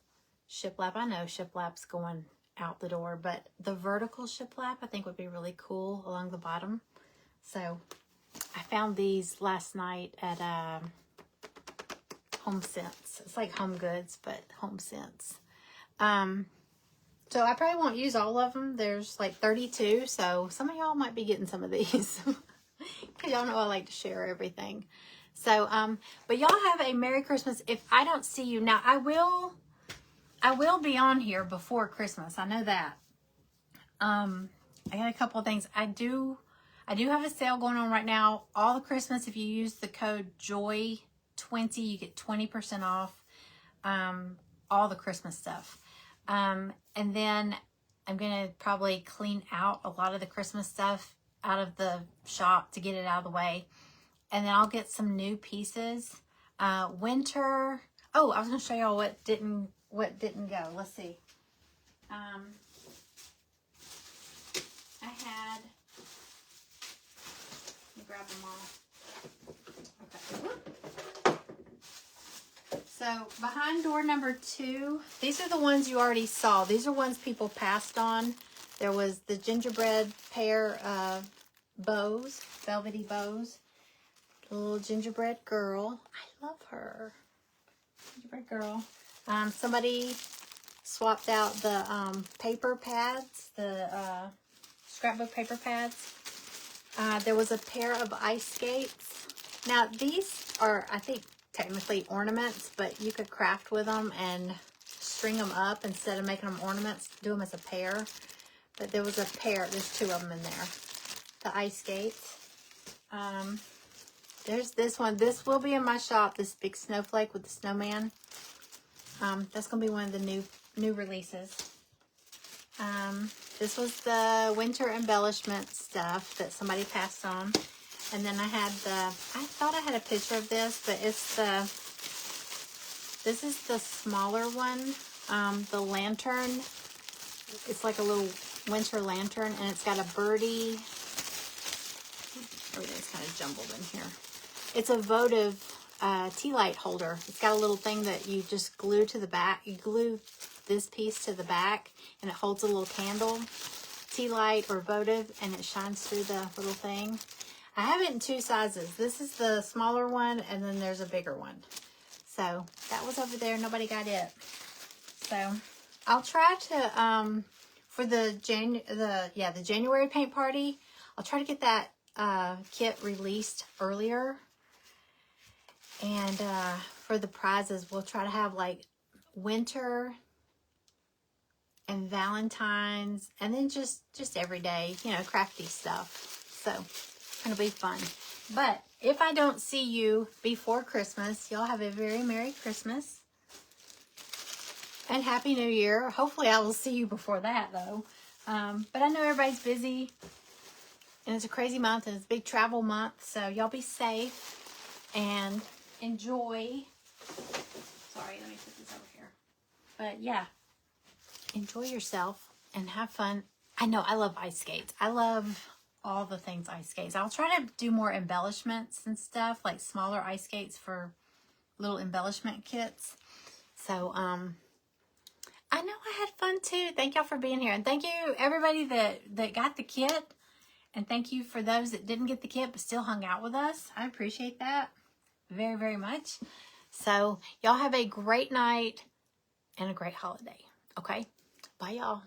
shiplap. I know shiplap's going out the door, but the vertical shiplap I think would be really cool along the bottom. So I found these last night at Home Sense. It's like Home Goods, but Home Sense. So I probably won't use all of them. There's like 32, so some of y'all might be getting some of these. Because y'all know I like to share everything. So, but y'all have a Merry Christmas. If I don't see you, now I will be on here before Christmas. I know that. I got a couple of things. I do have a sale going on right now. All the Christmas, if you use the code JOY20, you get 20% off all the Christmas stuff. And then I'm going to probably clean out a lot of the Christmas stuff out of the shop to get it out of the way. And then I'll get some new pieces. Winter. Oh, I was going to show y'all what didn't go. Let's see. I had, let me grab them all. Okay. So behind door number 2, these are the ones you already saw. These are ones people passed on. There was the gingerbread pair of bows, velvety bows. The little gingerbread girl. I love her. Gingerbread girl. Somebody swapped out the paper pads, the scrapbook paper pads. There was a pair of ice skates. Now these are, I think, technically ornaments, but you could craft with them and string them up instead of making them ornaments. Do them as a pair. But there was a pair. There's 2 of them in there. The ice skates. There's this one. This will be in my shop. This big snowflake with the snowman. That's gonna be one of the new releases. This was the winter embellishment stuff that somebody passed on. And then I had I thought I had a picture of this, but this is the smaller one. The lantern. It's like a little winter lantern, and it's got a birdie. Everything's kind of jumbled in here. It's a votive tea light holder. It's got a little thing that you just glue to the back. You glue this piece to the back, and it holds a little candle, tea light or votive, and it shines through the little thing. I have it in 2 sizes. This is the smaller one, and then there's a bigger one. So that was over there. Nobody got it. So I'll try to for the January paint party. I'll try to get that kit released earlier. And for the prizes, we'll try to have like winter and Valentine's, and then just everyday, crafty stuff. So it's gonna be fun. But if I don't see you before Christmas, y'all have a very Merry Christmas and Happy New Year. Hopefully I will see you before that though. But I know everybody's busy, and it's a crazy month, and it's a big travel month. So y'all be safe and enjoy. Sorry, let me put this over here. But yeah, enjoy yourself and have fun. I know I love ice skates. I love all the things ice skates. I'll try to do more embellishments and stuff, like smaller ice skates for little embellishment kits. So I know I had fun too. Thank y'all for being here, and thank you everybody that got the kit, and thank you for those that didn't get the kit but still hung out with us. I appreciate that very, very much. So y'all have a great night and a great holiday. Okay, bye y'all.